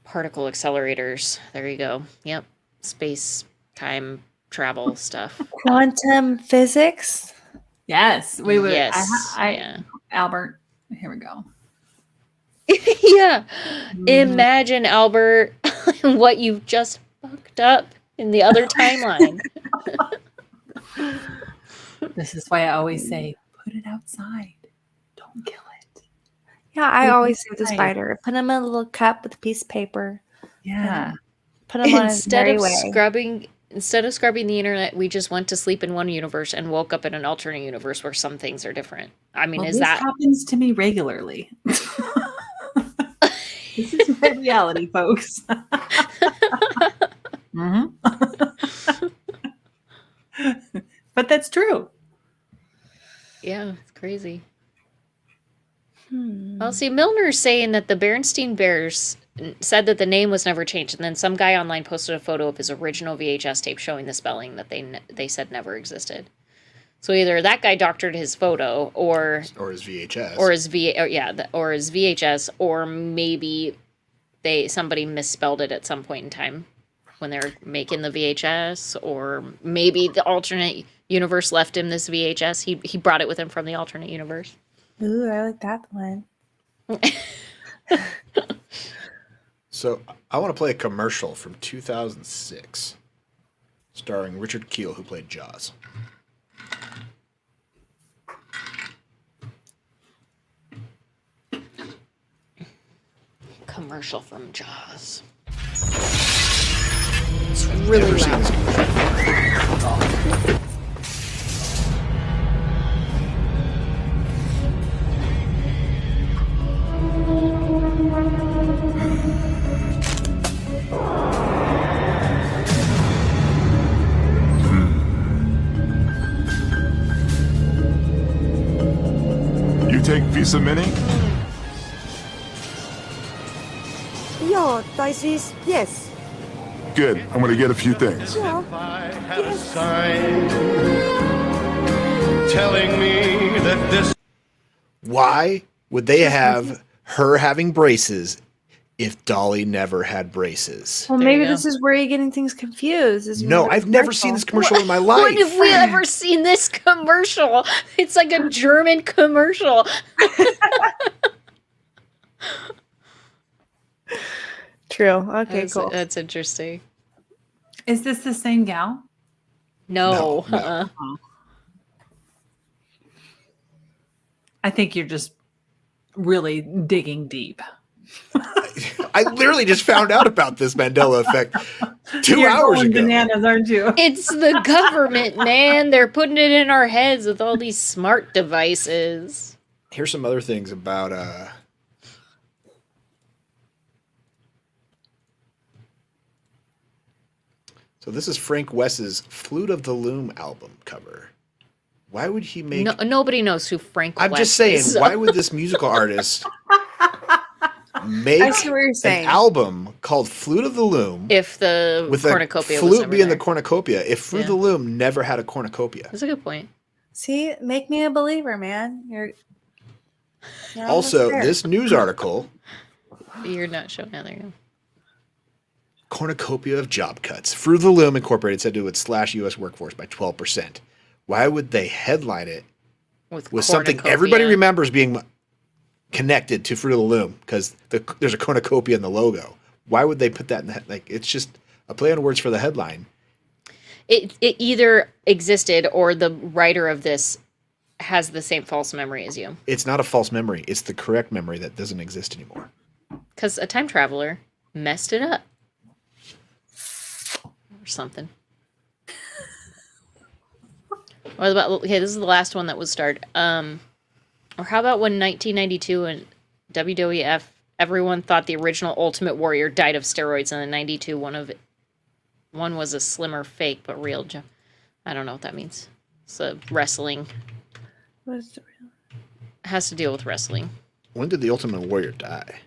Particle accelerators. There you go. Yep. Space, time, travel stuff. Quantum physics? Yes. We would. Yes. I Albert, here we go. Yeah. Imagine, Albert, what you've just fucked up in the other timeline. This is why I always say, put it outside. Don't kill it. Yeah, I Put it always say the outside. spider. Put him in a little cup with a piece of paper. Yeah. Put him on his merry way. Instead of scrubbing the internet, we just went to sleep in one universe and woke up in an alternate universe where some things are different. I mean, Well, is this that happens to me regularly. This is my reality, folks. But that's true. Yeah, it's crazy. Well, see, Milner's saying that the Berenstein Bears said that the name was never changed, and then some guy online posted a photo of his original VHS tape showing the spelling that they said never existed. So either that guy doctored his photo, or his VHS, or his VHS, or maybe somebody misspelled it at some point in time when they were making the VHS, or maybe the alternate universe left him this VHS. He brought it with him from the alternate universe. Ooh, I like that one. So I want to play a commercial from 2006, starring Richard Kiel, who played Jaws. Commercial from Jaws. It's really Never seen loud. this commercial. You take Visa Mini? Ja, das ist yes. Good. I'm going to get a few things. Ja. Had a sign telling me that this. Why would they have her having braces if Dolly never had braces? Well, There maybe you go. this is where you're getting things confused. is you No, remember I've the never seen this commercial in my life. When have we ever seen this commercial? It's like a German commercial. True. Okay, cool. That's interesting. Is this the same gal? No. No. Uh-uh. I think you're just really digging deep. I literally just found out about this Mandela Effect 2 You're hours going ago. bananas, aren't you? It's the government, man. They're putting it in our heads with all these smart devices. Here's some other things about so this is Frank West's Flute of the Loom album cover. Why would he make Nobody knows who Frank I'm West just saying, is. why would this musical artist make I see what you're an saying. album called Flute of the Loom If the with a cornucopia was flute never being there. the cornucopia if Flute of the Loom never had a cornucopia? That's a good point. See, make me a believer, man. You're Also, almost there. this news article, You're not showing that. There you go. cornucopia of job cuts. Fruit of the Loom Incorporated said it would slash U.S. workforce by 12%. Why would they headline it with something cornucopia. everybody remembers being connected to Fruit of the Loom? Because there's a cornucopia in the logo. Why would they put that in the like? It's just a play on words for the headline. It either existed or the writer of this has the same false memory as you. It's not a false memory. It's the correct memory that doesn't exist anymore. Because a time traveler messed it up. Or something. What about, okay, this is the last one that was started. Or how about when 1992 and WWF, everyone thought the original Ultimate Warrior died of steroids, and in 92 one was a slimmer fake but real. I don't know what that means. It's a wrestling. What is the real? Has to deal with wrestling. When did the Ultimate Warrior die?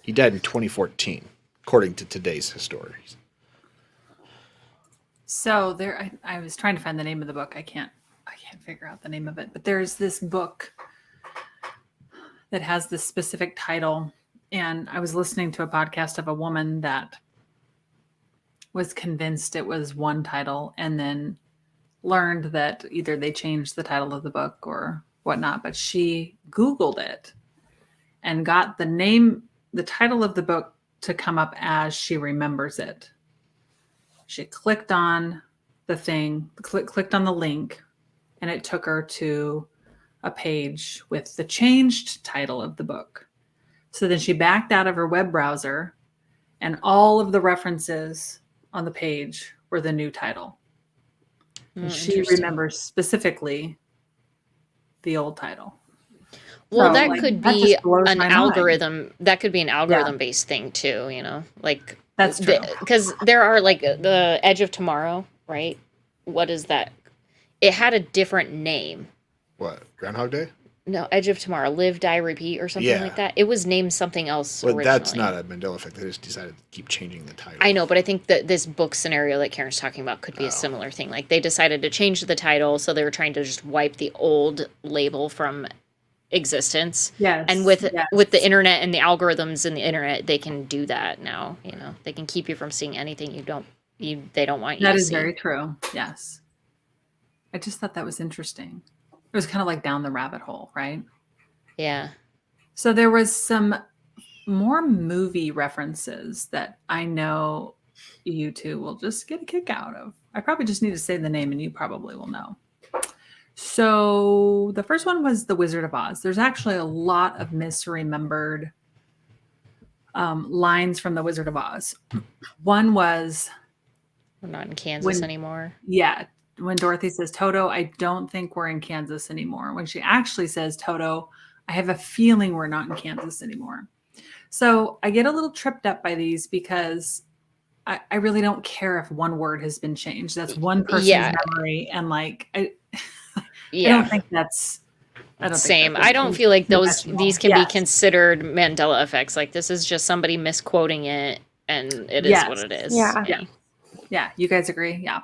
He died in 2014, according to today's historians. So there, I was trying to find the name of the book. I can't figure out the name of it. But there's this book that has this specific title, and I was listening to a podcast of a woman that was convinced it was one title, and then learned that either they changed the title of the book or whatnot. But she Googled it and got the title of the book to come up as she remembers it. She clicked on the thing, clicked on the link, and it took her to a page with the changed title of the book. So then she backed out of her web browser, and all of the references on the page were the new title. And she remembers specifically the old title. Well, So, that like, could that be just blows an my mind. algorithm. That could be an algorithm-based thing too. You know, like That's true. Because there are like the Edge of Tomorrow, right? What is that? It had a different name. What, Groundhog Day? No, Edge of Tomorrow, Live, Die, Repeat, or something like that. It was named something else Well, originally. that's not a Mandela Effect. They just decided to keep changing the title. I know, but I think that this book scenario that Karen's talking about could be a similar thing. Like they decided to change the title, so they were trying to just wipe the old label from existence. Yes. And with the internet and the algorithms in the internet, they can do that now. You know, they can keep you from seeing anything they don't want you That to is see. very true. Yes. I just thought that was interesting. It was kind of like down the rabbit hole, right? Yeah. So there was some more movie references that I know you two will just get a kick out of. I probably just need to say the name and you probably will know. So the first one was The Wizard of Oz. There's actually a lot of misremembered lines from The Wizard of Oz. One was, We're not in Kansas anymore. yeah, when Dorothy says, Toto, I don't think we're in Kansas anymore. When she actually says, Toto, I have a feeling we're not in Kansas anymore. So I get a little tripped up by these because I really don't care if one word has been changed. That's one person's memory. And like, I don't think that's... Same. I don't feel like these can be considered Mandela effects. Like this is just somebody misquoting it, and it is what it is. Yeah. You guys agree? Yeah.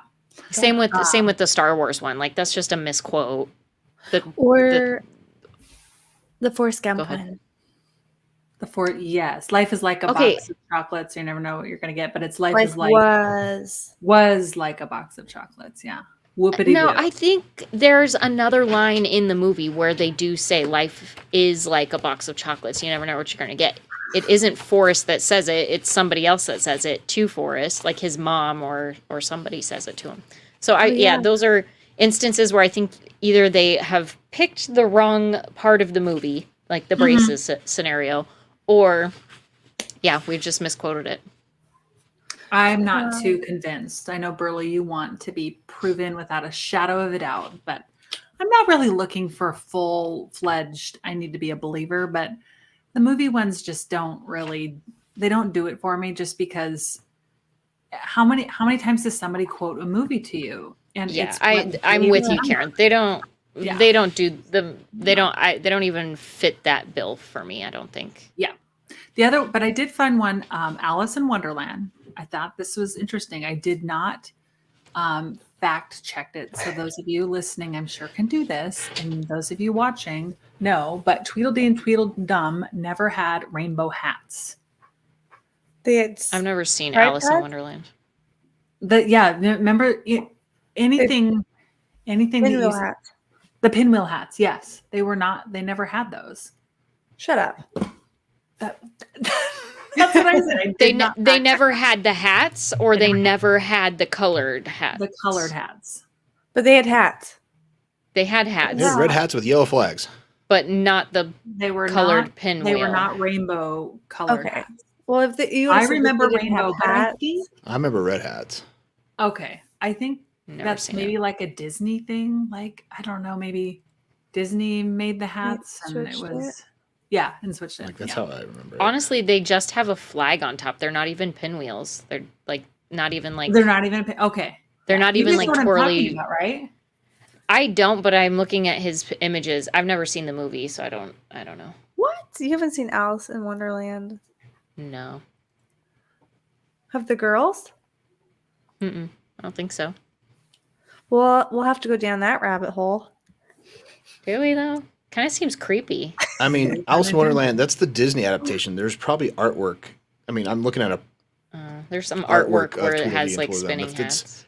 Same with the Star Wars one. Like that's just a misquote. The Forrest Gump one. Life is like a box of chocolates. You never know what you're going to get, but it's life was like a box of chocolates. Yeah. Whoopity. No, I think there's another line in the movie where they do say life is like a box of chocolates. You never know what you're going to get. it isn't Forrest that says it, it's somebody else that says it to Forrest, like his mom or somebody says it to him. So those are instances where I think either they have picked the wrong part of the movie, like the braces scenario, or we've just misquoted it. I'm not too convinced. I know, Berly, you want to be proven without a shadow of a doubt, but I'm not really looking for full-fledged, I need to be a believer, but the movie ones just don't do it for me, just because how many times does somebody quote a movie to you? And I'm with you, Karen. They don't even fit that bill for me, I don't think. Yeah. But I did find one, Alice in Wonderland. I thought this was interesting. I did not fact checked it. So those of you listening, I'm sure, can do this. And those of you watching, no, but Tweedledee and Tweedledum never had rainbow hats. I've never seen Alice in Wonderland. Remember anything Pinwheel hats. The pinwheel hats, yes. They never had those. Shut up. That's what I said. They never had the hats, or they never had the colored hats. The colored hats. But they had hats. They had hats. They had red hats with yellow flags. But not the colored pinwheel. They were not rainbow colored hats. Well, I remember rainbow hats. I remember red hats. Okay. I think that's maybe like a Disney thing. Like, I don't know, maybe Disney made the hats and it was... Yeah, and switched it. Like, that's how I remember it. Honestly, they just have a flag on top. They're not even pinwheels. They're like not even like... They're not even... Okay. They're not even like twirly... About, right? I don't, but I'm looking at his images. I've never seen the movie, so I don't know. What? You haven't seen Alice in Wonderland? No. Have the girls? I don't think so. Well, we'll have to go down that rabbit hole. Do we, though? Kind of seems creepy. I mean, Alice in Wonderland, that's the Disney adaptation. There's probably artwork. I mean, I'm looking at a... there's some artwork where it has, like, spinning hats.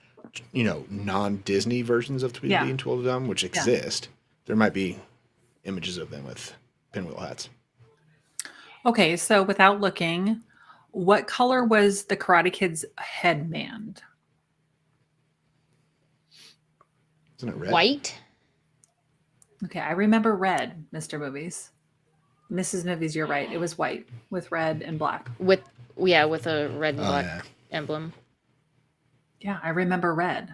Non-Disney versions of Tweedledee and Tweedledum, which exist, there might be images of them with pinwheel hats. Okay, so without looking, what color was the Karate Kid's headband? Isn't it red? White? Okay, I remember red, Mr. Movies. Mrs. Movies, you're right. It was white with red and black. With a red and black emblem. Yeah, I remember red.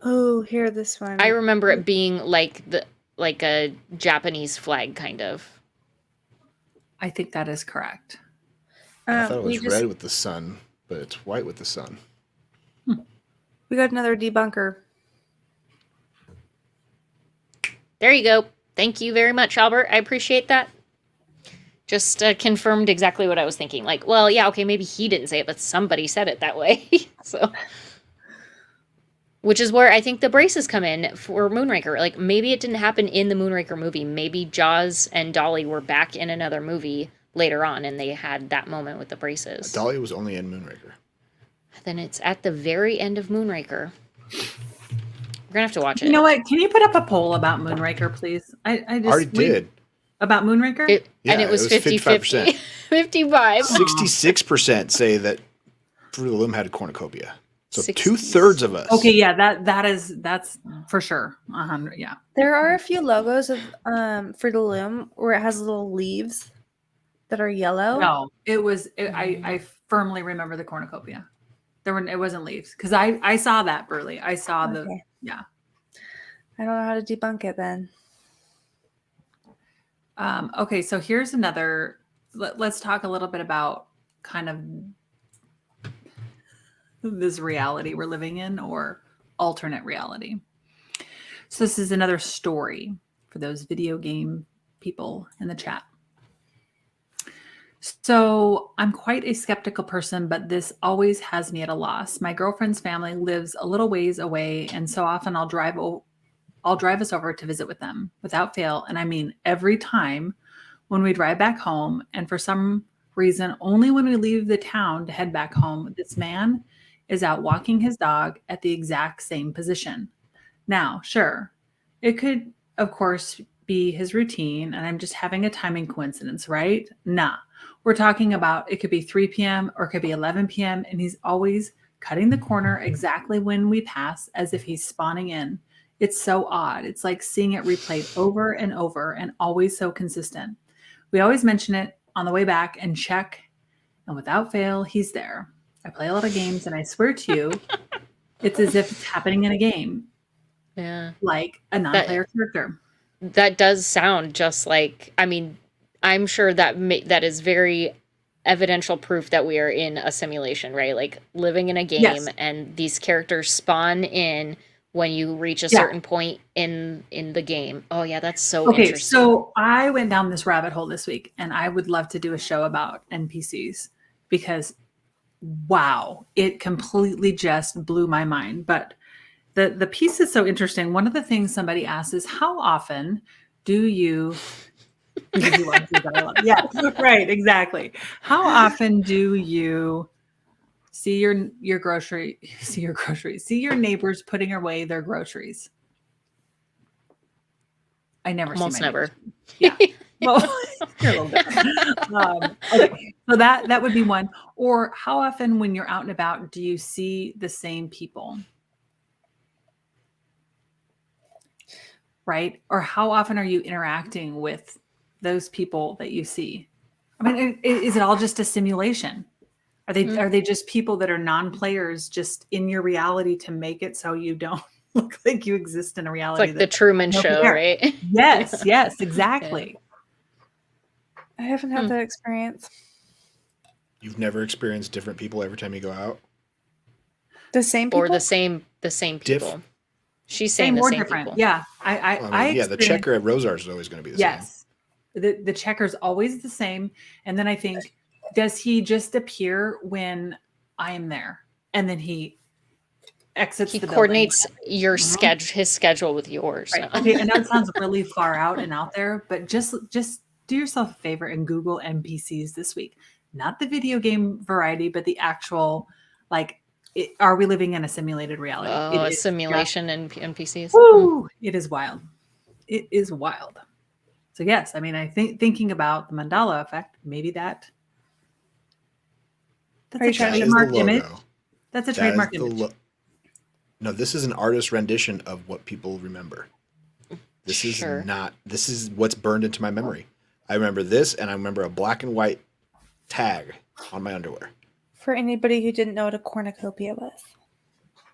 Oh, here, this one. I remember it being like a Japanese flag, kind of. I think that is correct. I thought it was red with the sun, but it's white with the sun. We got another debunker. There you go. Thank you very much, Albert. I appreciate that. Just confirmed exactly what I was thinking. Like, well, yeah, okay, maybe he didn't say it, but somebody said it that way. So, which is where I think the braces come in for Moonraker. Like, maybe it didn't happen in the Moonraker movie. Maybe Jaws and Dolly were back in another movie later on, and they had that moment with the braces. Dolly was only in Moonraker. Then it's at the very end of Moonraker. We're gonna have to watch it. You know what? Can you put up a poll about Moonraker, please? I just already did. About Moonraker? And it was 50-50. 55. 66% say that Fruit of the Loom had a cornucopia. So 2/3 of us. Okay, yeah, that's for sure. 100, yeah. There are a few logos of Fruit of the Loom where it has little leaves that are yellow. No, I firmly remember the cornucopia. It wasn't leaves because I saw that, Berly. I saw yeah. I don't know how to debunk it then. Okay, so here's another. Let's talk a little bit about kind of this reality we're living in, or alternate reality. So this is another story for those video game people in the chat. So I'm quite a skeptical person, but this always has me at a loss. My girlfriend's family lives a little ways away, and so often I'll drive us over to visit with them without fail. And I mean, every time when we drive back home, and for some reason, only when we leave the town to head back home, this man is out walking his dog at the exact same position. Now, sure, it could, of course, be his routine, and I'm just having a timing coincidence, right? Nah. We're talking about it could be 3 p.m. or it could be 11 p.m. and he's always cutting the corner exactly when we pass as if he's spawning in. It's so odd. It's like seeing it replayed over and over and always so consistent. We always mention it on the way back and check, and without fail, he's there. I play a lot of games and I swear to you, it's as if it's happening in a game. Yeah. Like a non-player character. That does sound just like, I mean, I'm sure that that is very evidential proof that we are in a simulation, right? Like living in a game, and these characters spawn in when you reach a certain point in the game. Oh yeah, that's so interesting. So I went down this rabbit hole this week, and I would love to do a show about NPCs because wow, it completely just blew my mind. But the piece is so interesting. One of the things somebody asks is, how often do you yeah, right, exactly. How often do you see your neighbors putting away their groceries? I never Almost see my never. Yeah. Well, you're a little bit. Okay. So that would be one. Or how often when you're out and about do you see the same people? Right? Or how often are you interacting with those people that you see? I mean, is it all just a simulation? Are they just people that are non-players just in your reality to make it so you don't look like you exist in a reality? It's like the Truman Show, right? Yes, exactly. I haven't had that experience. You've never experienced different people every time you go out? The same people? Or the same people. She's saying the same different. people. Yeah. The checker at Rosar's is always going to be the same. Yes. The checker's always the same. And then I think, does he just appear when I'm there? And then he exits the building? He coordinates your his schedule with yours. Right. Okay, and that sounds really far out and out there, but just do yourself a favor and Google NPCs this week. Not the video game variety, but the actual, like, are we living in a simulated reality? Oh, a simulation and NPCs. Woo! It is wild. It is wild. So yes, I mean, I think thinking about the Mandela Effect, maybe that's a trademark image. That's a trademark image. No, this is an artist's rendition of what people remember. This is what's burned into my memory. I remember this, and I remember a black and white tag on my underwear. For anybody who didn't know what a cornucopia was.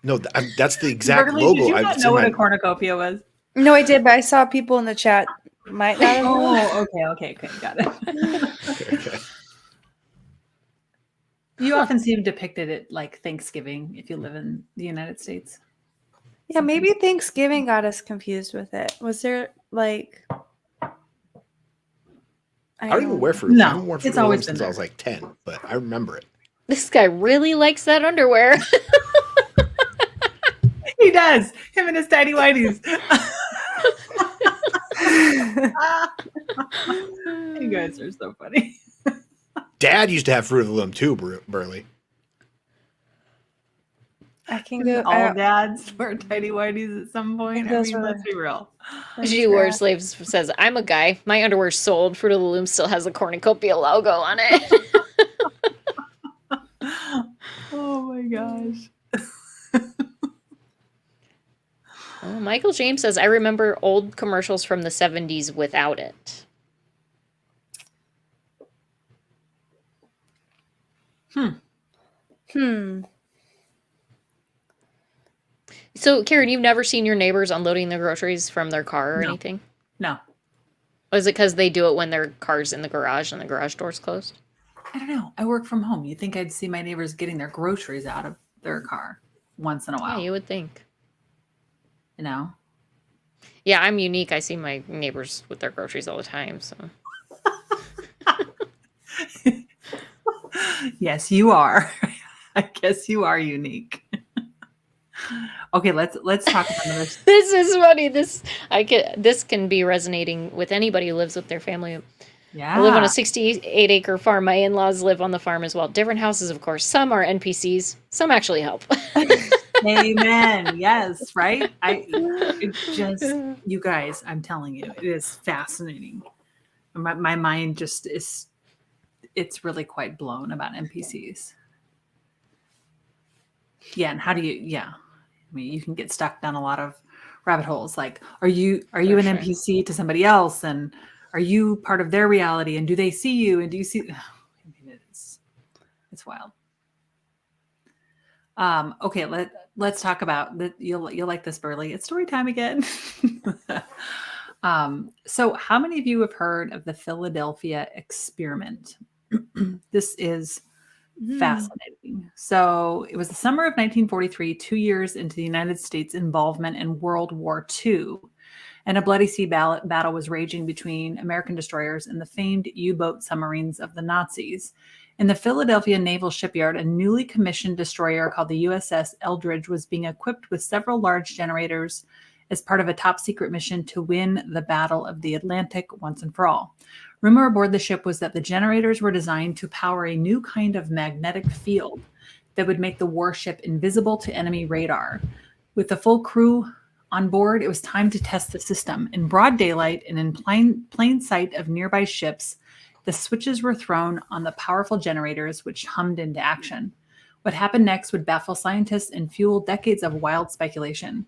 No, that's the exact Berly, logo. Did you not know what a cornucopia was? No, I did, but I saw people in the chat might not have. Okay, got it. Okay. You often see them depicted at like Thanksgiving if you live in the United States. Yeah, maybe Thanksgiving got us confused with it. Was there like? I don't even wear fruit. I haven't worn fruit since I was like 10, but I remember it. This guy really likes that underwear. He does. Him and his tidy whities. You guys are so funny. Dad used to have Fruit of the Loom too, Berly. I can go. All dads wear tidy whities at some point. I mean, let's be real. G War Slaves says, I'm a guy. My underwear's sold. Fruit of the Loom still has a cornucopia logo on it. Oh my gosh. Oh, Michael James says, I remember old commercials from the 70s without it. So, Karen, you've never seen your neighbors unloading their groceries from their car or anything? No. Was it because they do it when their car's in the garage and the garage door's closed? I don't know. I work from home. You'd think I'd see my neighbors getting their groceries out of their car once in a while. Yeah, you would think. You know? Yeah, I'm unique. I see my neighbors with their groceries all the time, so. Yes, you are. I guess you are unique. Okay, let's talk about this. This is funny. This can be resonating with anybody who lives with their family. Yeah. I live on a 68-acre farm. My in-laws live on the farm as well. Different houses, of course. Some are NPCs. Some actually help. Amen. Yes, right? You guys, I'm telling you, it is fascinating. My mind just is it's really quite blown about NPCs. Yeah, and how do you? Yeah, I mean, you can get stuck down a lot of rabbit holes. Like, are you an sure. NPC to somebody else, and are you part of their reality? And do they see you? And do you see? I mean, it's wild. Okay, let's talk about that. You'll like this, Berly. It's story time again. So how many of you have heard of the Philadelphia experiment? This is fascinating. So it was the summer of 1943, 2 years into the United States' involvement in World War II, and a bloody sea battle was raging between American destroyers and the famed U-boat submarines of the Nazis. In the Philadelphia Naval Shipyard, a newly commissioned destroyer called the USS Eldridge was being equipped with several large generators as part of a top-secret mission to win the Battle of the Atlantic once and for all. Rumor aboard the ship was that the generators were designed to power a new kind of magnetic field that would make the warship invisible to enemy radar. With the full crew on board, it was time to test the system. In broad daylight and in plain sight of nearby ships, the switches were thrown on the powerful generators, which hummed into action. What happened next would baffle scientists and fuel decades of wild speculation.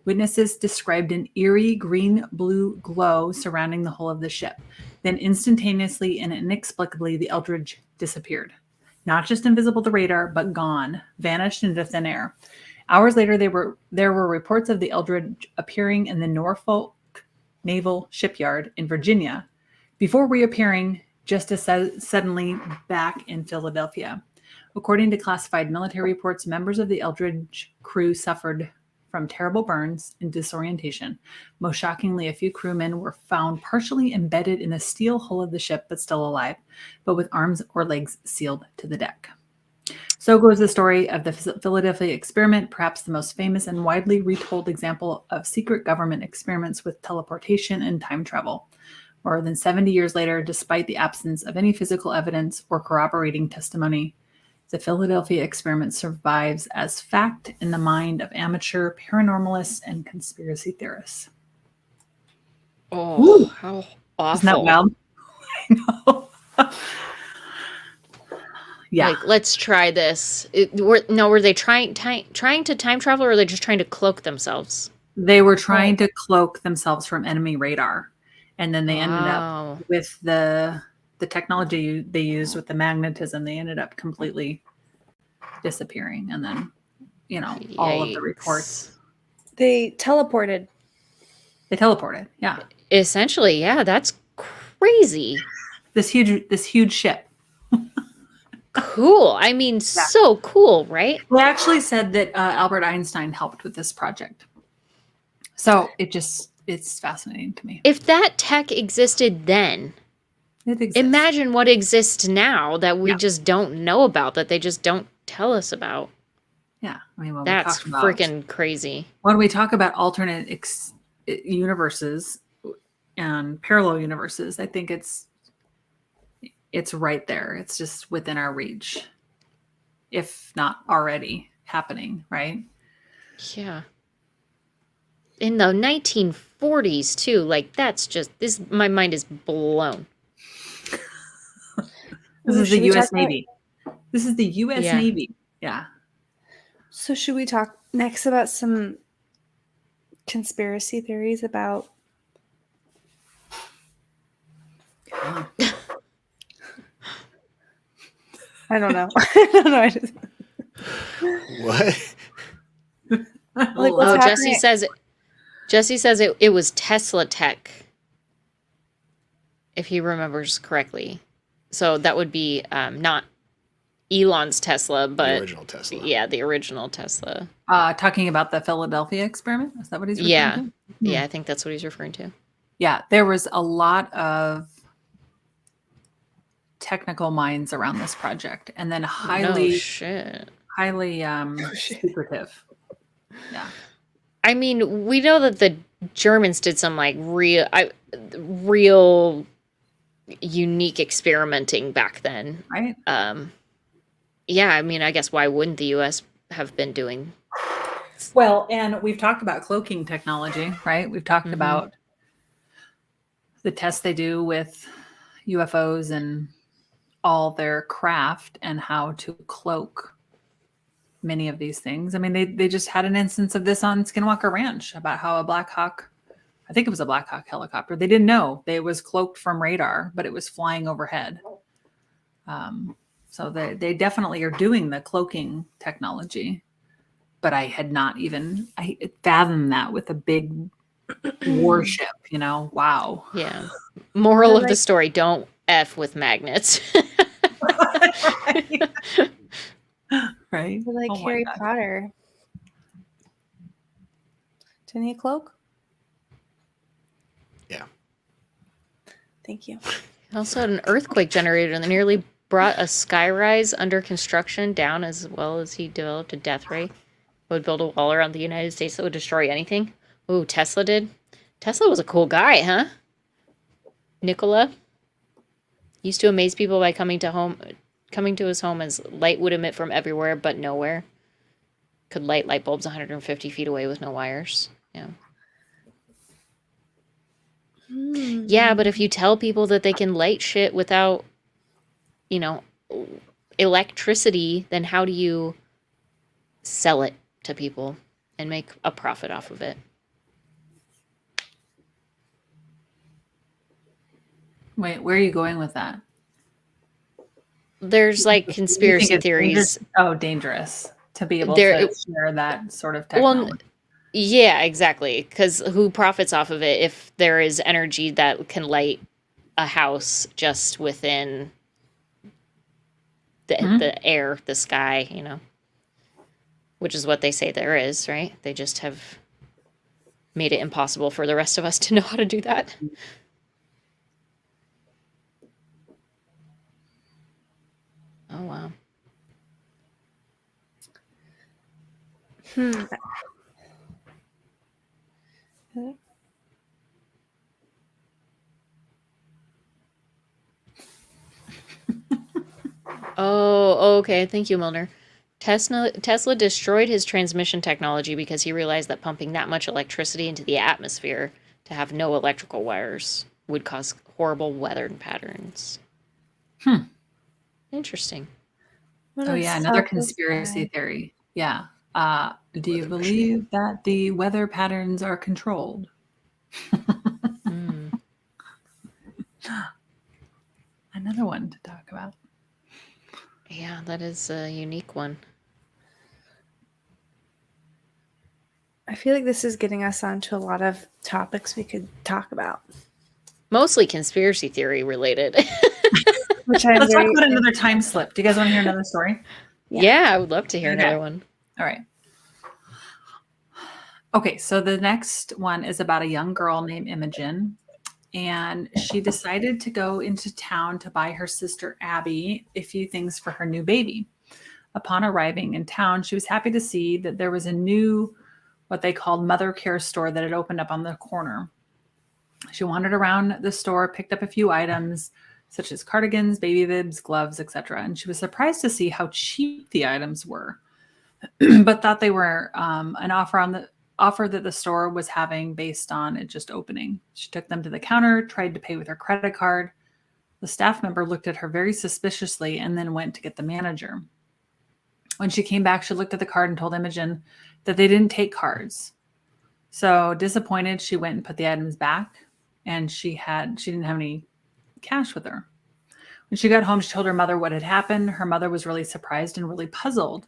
Witnesses described an eerie green-blue glow surrounding the hull of the ship. Then instantaneously and inexplicably, the Eldridge disappeared. Not just invisible to radar, but gone, vanished into thin air. Hours later, there were reports of the Eldridge appearing in the Norfolk Naval Shipyard in Virginia, before reappearing just as suddenly back in Philadelphia. According to classified military reports, members of the Eldridge crew suffered from terrible burns and disorientation. Most shockingly, a few crewmen were found partially embedded in the steel hull of the ship, but still alive, but with arms or legs sealed to the deck. So goes the story of the Philadelphia experiment, perhaps the most famous and widely retold example of secret government experiments with teleportation and time travel. More than 70 years later, despite the absence of any physical evidence or corroborating testimony, the Philadelphia experiment survives as fact in the mind of amateur paranormalists and conspiracy theorists. Oh, how awful. Isn't that wild? I know. Yeah. Like, let's try this. Were they trying to time travel, or are they just trying to cloak themselves? They were trying to cloak themselves from enemy radar. And then they ended up with the technology they used with the magnetism. They ended up completely disappearing. And then, all of the reports. They teleported. Yeah. Essentially, yeah, that's crazy. This huge ship. Cool. I mean, so cool, right? They actually said that Albert Einstein helped with this project. So it's fascinating to me. If that tech existed then, imagine what exists now that we just don't know about, that they just don't tell us about. Yeah. I mean, that's freaking crazy. When we talk about alternate universes and parallel universes, I think it's right there. It's just within our reach, if not already happening, right? Yeah. In the 1940s too, like that's just my mind is blown. This is the U.S. Navy. This is the U.S. Navy. Yeah. So should we talk next about some conspiracy theories about? I don't know. I don't know. What? Like, Jesse says it was Tesla tech, if he remembers correctly. So that would be not Elon's Tesla, but the original Tesla. Yeah, the original Tesla. Talking about the Philadelphia experiment? Is that what he's referring to? Yeah, I think that's what he's referring to. Yeah, there was a lot of technical minds around this project, and then highly secretive. Yeah. I mean, we know that the Germans did some like real unique experimenting back then. Right. Yeah, I mean, I guess why wouldn't the US have been doing? Well, and we've talked about cloaking technology, right? We've talked about the tests they do with UFOs and all their craft and how to cloak many of these things. I mean, they just had an instance of this on Skinwalker Ranch about how a Black Hawk, I think it was a Black Hawk helicopter. They didn't know it was cloaked from radar, but it was flying overhead. So they definitely are doing the cloaking technology, but I had not even fathomed that with a big warship, wow. Yeah. Moral of the story, don't F with magnets. Right? Like Oh my Harry God. Potter. Didn't he cloak? Yeah. Thank you. Also had an earthquake generator and nearly brought a skyrise under construction down, as well as he developed a death ray. Would build a wall around the United States that would destroy anything. Ooh, Tesla did. Tesla was a cool guy, huh? Nikola used to amaze people by coming to his home as light would emit from everywhere but nowhere. Could light light bulbs 150 feet away with no wires. Yeah. Yeah, but if you tell people that they can light shit without, electricity, then how do you sell it to people and make a profit off of it? Wait, where are you going with that? There's like You conspiracy think it's theories. dangerous to be able There- to share that sort of technology. Yeah, exactly. Because who profits off of it if there is energy that can light a house just within the air, the sky, which is what they say there is, right? They just have made it impossible for the rest of us to know how to do that. Oh, wow. Oh, okay. Thank you, Milner. Tesla destroyed his transmission technology because he realized that pumping that much electricity into the atmosphere to have no electrical wires would cause horrible weather patterns. Interesting. Oh yeah, another conspiracy theory. Yeah. Do you believe that the weather patterns are controlled? Another one to talk about. Yeah, that is a unique one. I feel like this is getting us onto a lot of topics we could talk about. Mostly conspiracy theory related. Which Let's talk about another time slip. Do you guys want to hear another story? Yeah, I would love to hear another one. All right. Okay, so the next one is about a young girl named Imogen, and she decided to go into town to buy her sister Abby a few things for her new baby. Upon arriving in town, she was happy to see that there was a new, what they called mother care store that had opened up on the corner. She wandered around the store, picked up a few items such as cardigans, baby bibs, gloves, etc. And she was surprised to see how cheap the items were, but thought they were an offer that the store was having based on it just opening. She took them to the counter, tried to pay with her credit card. The staff member looked at her very suspiciously and then went to get the manager. When she came back, she looked at the card and told Imogen that they didn't take cards. So disappointed, she went and put the items back, and she didn't have any cash with her. When she got home, she told her mother what had happened. Her mother was really surprised and really puzzled.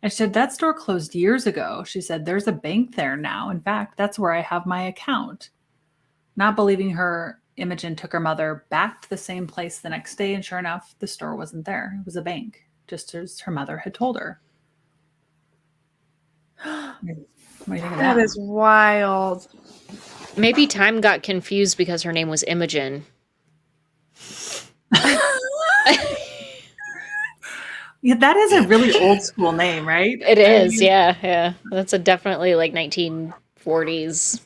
And she said, that store closed years ago. She said, there's a bank there now. In fact, that's where I have my account. Not believing her, Imogen took her mother back to the same place the next day. And sure enough, the store wasn't there. It was a bank, just as her mother had told her. What do you think of that? That is wild. Maybe Time got confused because her name was Imogen. Yeah, that is a really old school name, right? It is, yeah. That's a definitely like 1940s.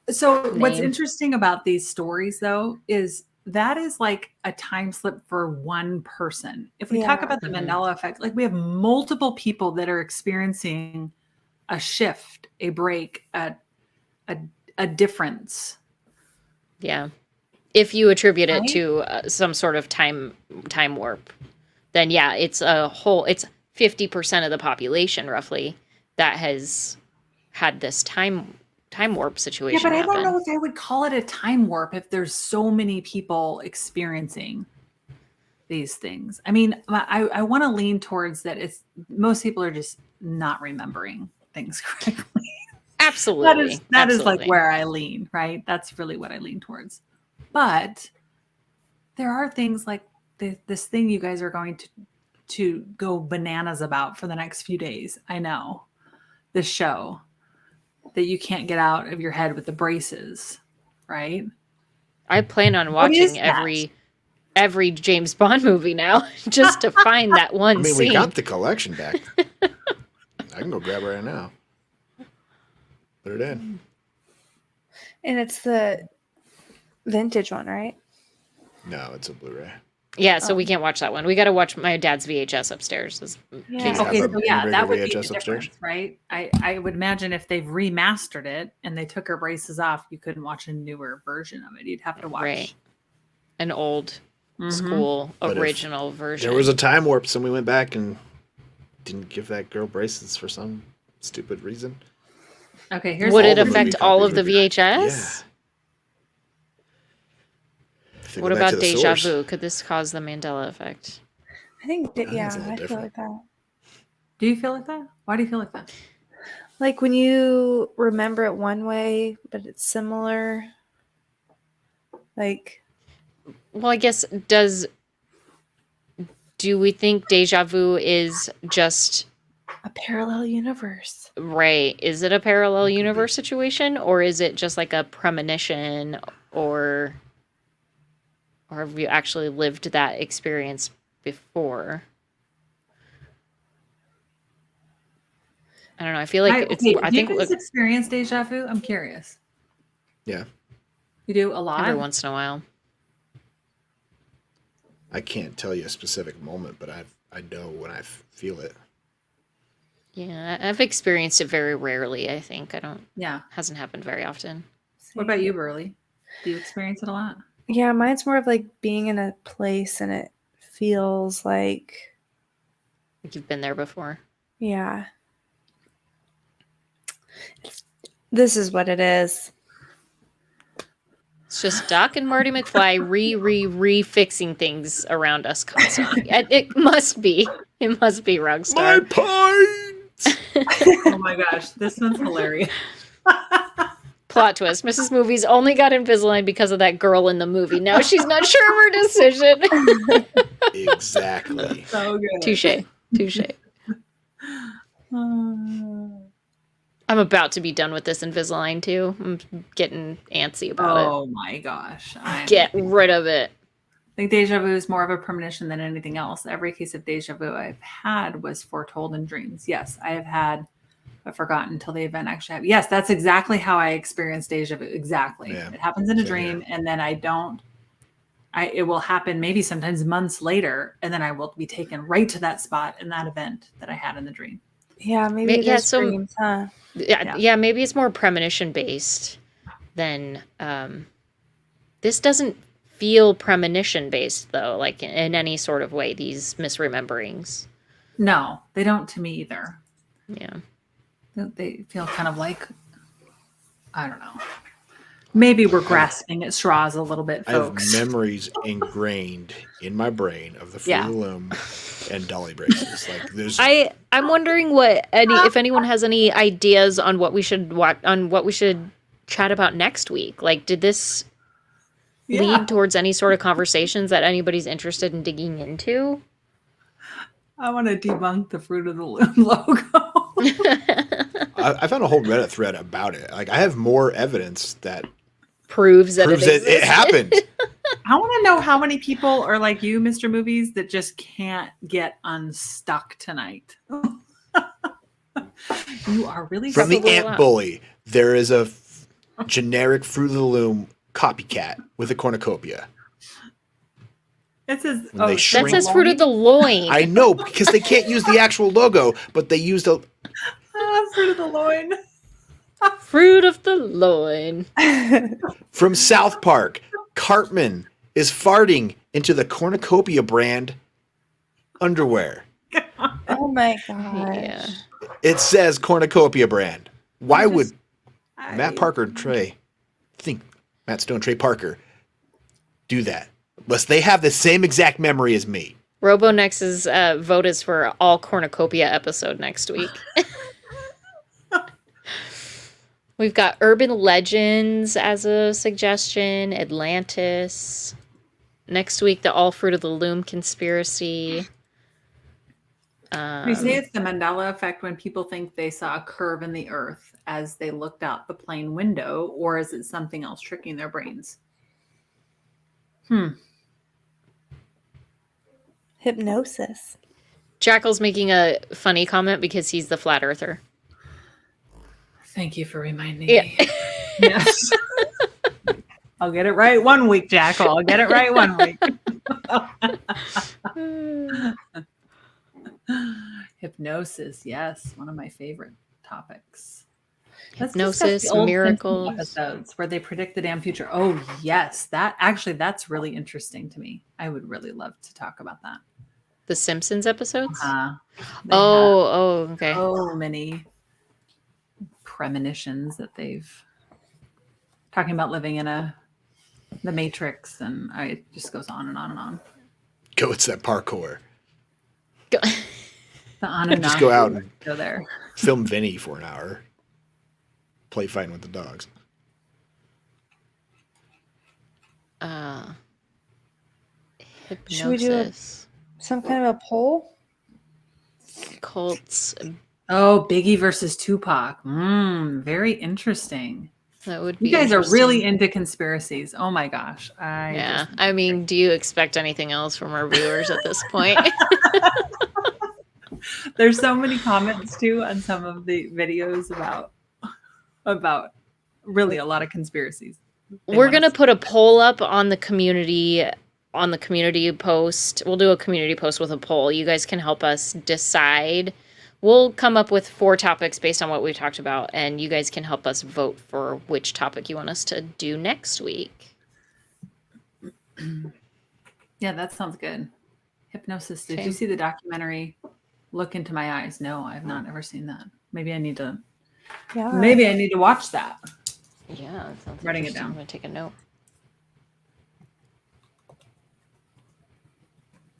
So what's name. interesting about these stories, though, is that is like a time slip for one person. If we talk about the Mandela Effect, like we have multiple people that are experiencing a shift, a break, a difference. Yeah. If you attribute it to some sort of time warp. then yeah, it's 50% of the population roughly that has had this time warp situation Yeah, but I happen. don't know if I would call it a time warp if there's so many people experiencing these things. I mean, I want to lean towards that most people are just not remembering things correctly. Absolutely. That is like where I lean, right? That's really what I lean towards. But there are things like this thing you guys are going to go bananas about for the next few days. I know. This show that you can't get out of your head with the braces, right? I plan on watching every James Bond movie now just to find that one scene. We got the collection back. I can go grab it right now. Put it in. And it's the vintage one, right? No, it's a Blu-ray. Yeah, so we can't watch that one. We got to watch my dad's VHS upstairs. Yeah. Okay, so that would be the VHS upstairs? difference, right? I would imagine if they've remastered it and they took her braces off, you couldn't watch a newer version of it. You'd have to watch an old school original version. There was a time warp, so we went back and didn't give that girl braces for some stupid reason. Okay, here's would it affect all of the VHS? Yeah. What about deja vu? Could this cause the Mandela effect? I think, I feel like that. Do you feel like that? Why do you feel like that? Like when you remember it one way, but it's similar. Like, well, I guess do we think deja vu is just a parallel universe? Right. Is it a parallel universe situation, or is it just like a premonition, or have you actually lived that experience before? I don't know. I feel like do you guys experience deja vu? I'm curious. Yeah. You do a lot? Every once in a while. I can't tell you a specific moment, but I know when I feel it. Yeah, I've experienced it very rarely, I think. Yeah. Hasn't happened very often. What about you, Berly? Do you experience it a lot? Yeah, mine's more of like being in a place and it feels like you've been there before. Yeah. This is what it is. It's just Doc and Marty McFly fixing things around us constantly. It must be. It must be Rockstar. My pines! Oh my gosh, this one's hilarious. Plot twist. Mrs. Movies only got Invisalign because of that girl in the movie. Now she's not sure of her decision. Exactly. So good. Touche. I'm about to be done with this Invisalign too. I'm getting antsy about it. Oh my gosh. Get rid of it. I think deja vu is more of a premonition than anything else. Every case of deja vu I've had was foretold in dreams. Yes, I have had, but forgotten until the event actually happened. Yes, that's exactly how I experienced deja vu. Exactly. Yeah. It happens in a dream, and then it will happen maybe sometimes months later, and then I will be taken right to that spot in that event that I had in the dream. Yeah, maybe it's dreams, huh? Yeah, maybe it's more premonition based than this doesn't feel premonition based though, like in any sort of way, these misrememberings. No, they don't to me either. Yeah. They feel kind of like, I don't know. Maybe we're grasping at straws a little bit, folks. I have memories ingrained in my brain of the Fruit of the Loom and Dolly braces. Like there's. I'm wondering if anyone has any ideas on what we should chat about next week. Like, did this lead towards any sort of conversations that anybody's interested in digging into? I want to debunk the Fruit of the Loom logo. I found a whole Reddit thread about it. Like I have more evidence that proves that it happened. I want to know how many people are like you, Mr. Movies, that just can't get unstuck tonight. You are really from the Ant Bully. There is a generic Fruit of the Loom copycat with a cornucopia. It says, that says Fruit of the Loin. I know, because they can't use the actual logo, but they used a Fruit of the Loin. Fruit of the Loin. From South Park, Cartman is farting into the cornucopia brand underwear. Oh my gosh. Yeah. It says cornucopia brand. Why would I- Matt Parker and Trey Matt Stone, Trey Parker do that? Unless they have the same exact memory as me. RoboNext's vote is for all cornucopia episode next week. We've got urban legends as a suggestion, Atlantis. Next week, the All Fruit of the Loom conspiracy. You say it's the Mandela effect when people think they saw a curve in the earth as they looked out the plane window, or is it something else tricking their brains? Hypnosis. Jackal's making a funny comment because he's the flat earther. Thank you for reminding Yeah. me. Yes. I'll get it right one week, Jackal. I'll get it right one week. Hypnosis, yes, one of my favorite topics. Let's discuss Hypnosis, the old miracles. episodes where they predict the damn future. Oh yes, that's really interesting to me. I would really love to talk about that. The Simpsons episodes? They Oh, have okay. so many premonitions that they've talking about living in the Matrix, and it just goes on and on and on. Go, it's that parkour. Go- The Anunnaki, Just go out and go there. film Vinny for an hour. Play fighting with the dogs. Hypnosis. Should we do some kind of a poll? Cults. Oh, Biggie versus Tupac. Very interesting. That would be You guys are interesting. really into conspiracies. Oh my gosh. Yeah. I mean, do you expect anything else from our viewers at this point? There's so many comments too on some of the videos about really a lot of conspiracies. We're going to put a poll up on the community post. We'll do a community post with a poll. You guys can help us decide. We'll come up with 4 topics based on what we talked about, and you guys can help us vote for which topic you want us to do next week. Yeah, that sounds good. Hypnosis. Did Okay. you see the documentary Look Into My Eyes? No, I have not ever seen that. Maybe I need to watch that. Yeah, that sounds Writing it interesting. down. I'm going to take a note.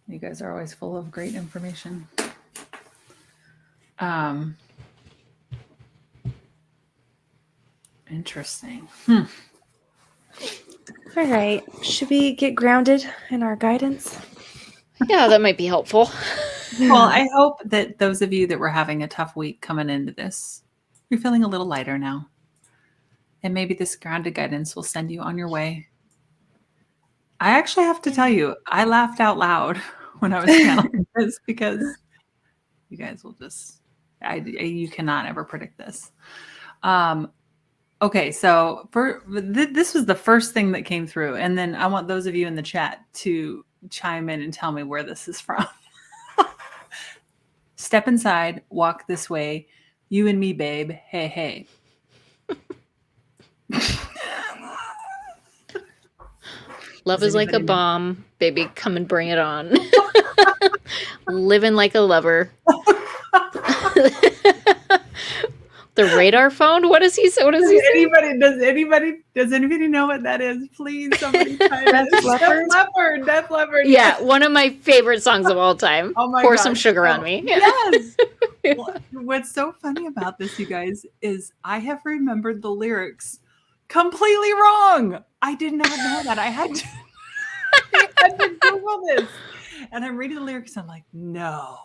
You guys are always full of great information. Interesting. All right. Should we get grounded in our guidance? Yeah, that might be helpful. Well, I hope that those of you that were having a tough week coming into this, you're feeling a little lighter now. And maybe this grounded guidance will send you on your way. I actually have to tell you, I laughed out loud when I was channeling this because you guys will just, you cannot ever predict this. Okay, so this was the first thing that came through. And then I want those of you in the chat to chime in and tell me where this is from. Step inside, walk this way. You and me, babe. Hey, hey. Love is like a bomb. Baby, come and bring it on. Living like a lover. The radar phone? What does he say? What does he say? Does anybody know what that is? Please, somebody chime in. Def Leppard. Yeah, one of my favorite songs of all time. Oh my Pour gosh. some sugar on me. Yes. What's so funny about this, you guys, is I have remembered the lyrics completely wrong. I did not know that. I had to Google this. And I'm reading the lyrics. And I'm like, no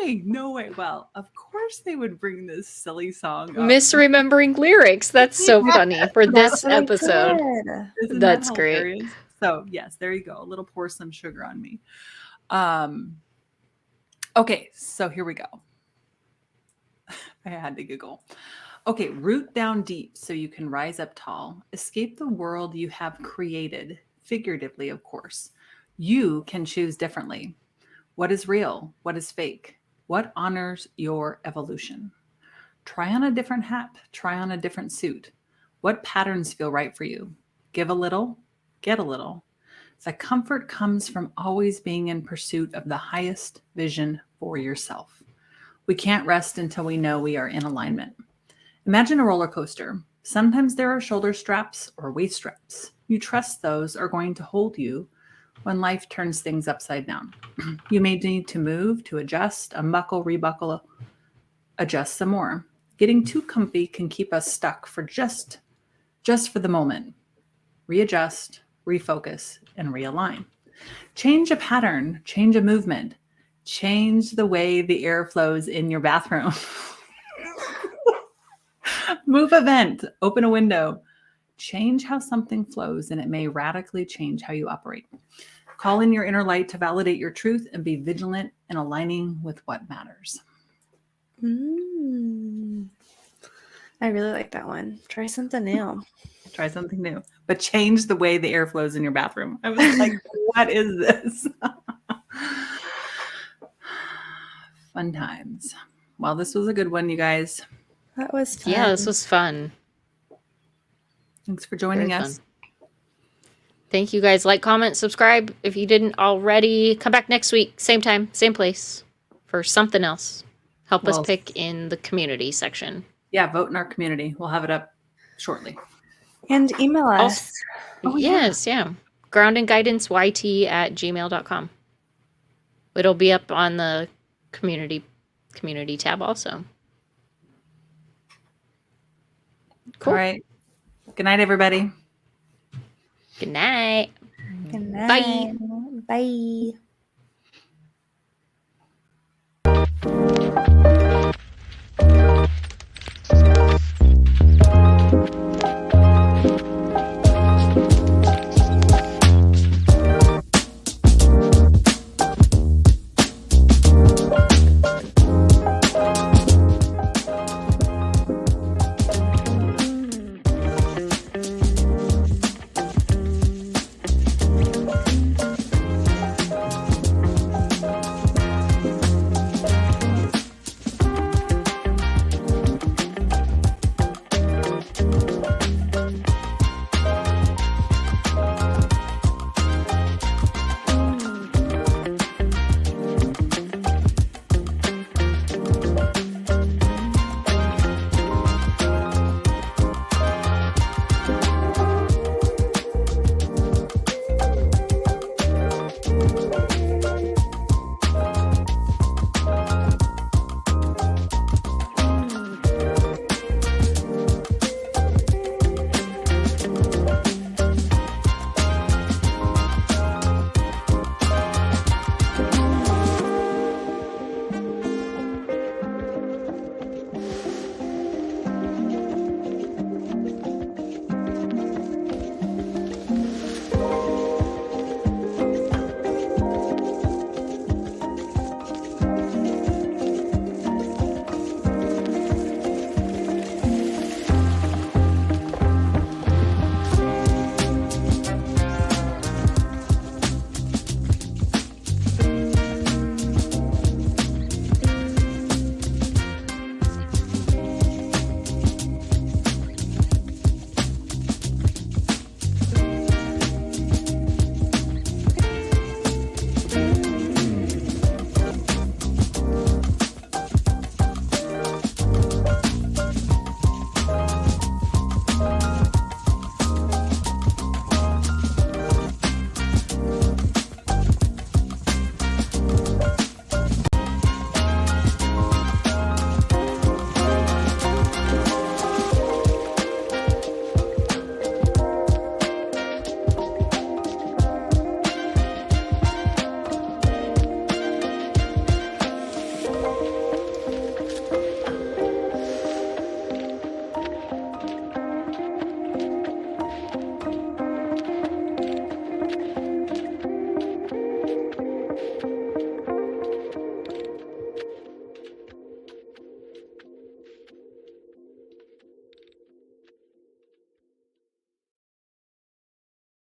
way. Well, of course they would bring this silly song up. Misremembering lyrics. That's so funny for this That's episode. good. Isn't That's that great. hilarious? So yes, there you go. A little pour some sugar on me. Okay, so here we go. I had to giggle. Okay, root down deep so you can rise up tall. Escape the world you have created, figuratively, of course. You can choose differently. What is real? What is fake? What honors your evolution? Try on a different hat. Try on a different suit. What patterns feel right for you? Give a little, get a little. The comfort comes from always being in pursuit of the highest vision for yourself. We can't rest until we know we are in alignment. Imagine a roller coaster. Sometimes there are shoulder straps or waist straps. You trust those are going to hold you when life turns things upside down. You may need to move, to adjust, unbuckle, rebuckle, adjust some more. Getting too comfy can keep us stuck for just for the moment. Readjust, refocus, and realign. Change a pattern, change a movement, change the way the air flows in your bathroom. Move a vent, open a window. Change how something flows, and it may radically change how you operate. Call in your inner light to validate your truth and be vigilant in aligning with what matters. I really like that one. Try something new. Try something new, but change the way the air flows in your bathroom. I was like, what is this? Fun times. Well, this was a good one, you guys. That was fun. Yeah, this was fun. Thanks for joining Very us. fun. Thank you guys. Like, comment, subscribe if you didn't already. Come back next week, same time, same place for something else. Help us pick in the community section. Yeah, vote in our community. We'll have it up shortly. And email us. Yes, yeah. groundandguidanceyt@gmail.com. It'll be up on the community tab also. Cool. All right. Good night, everybody. Good night. Good night. Bye.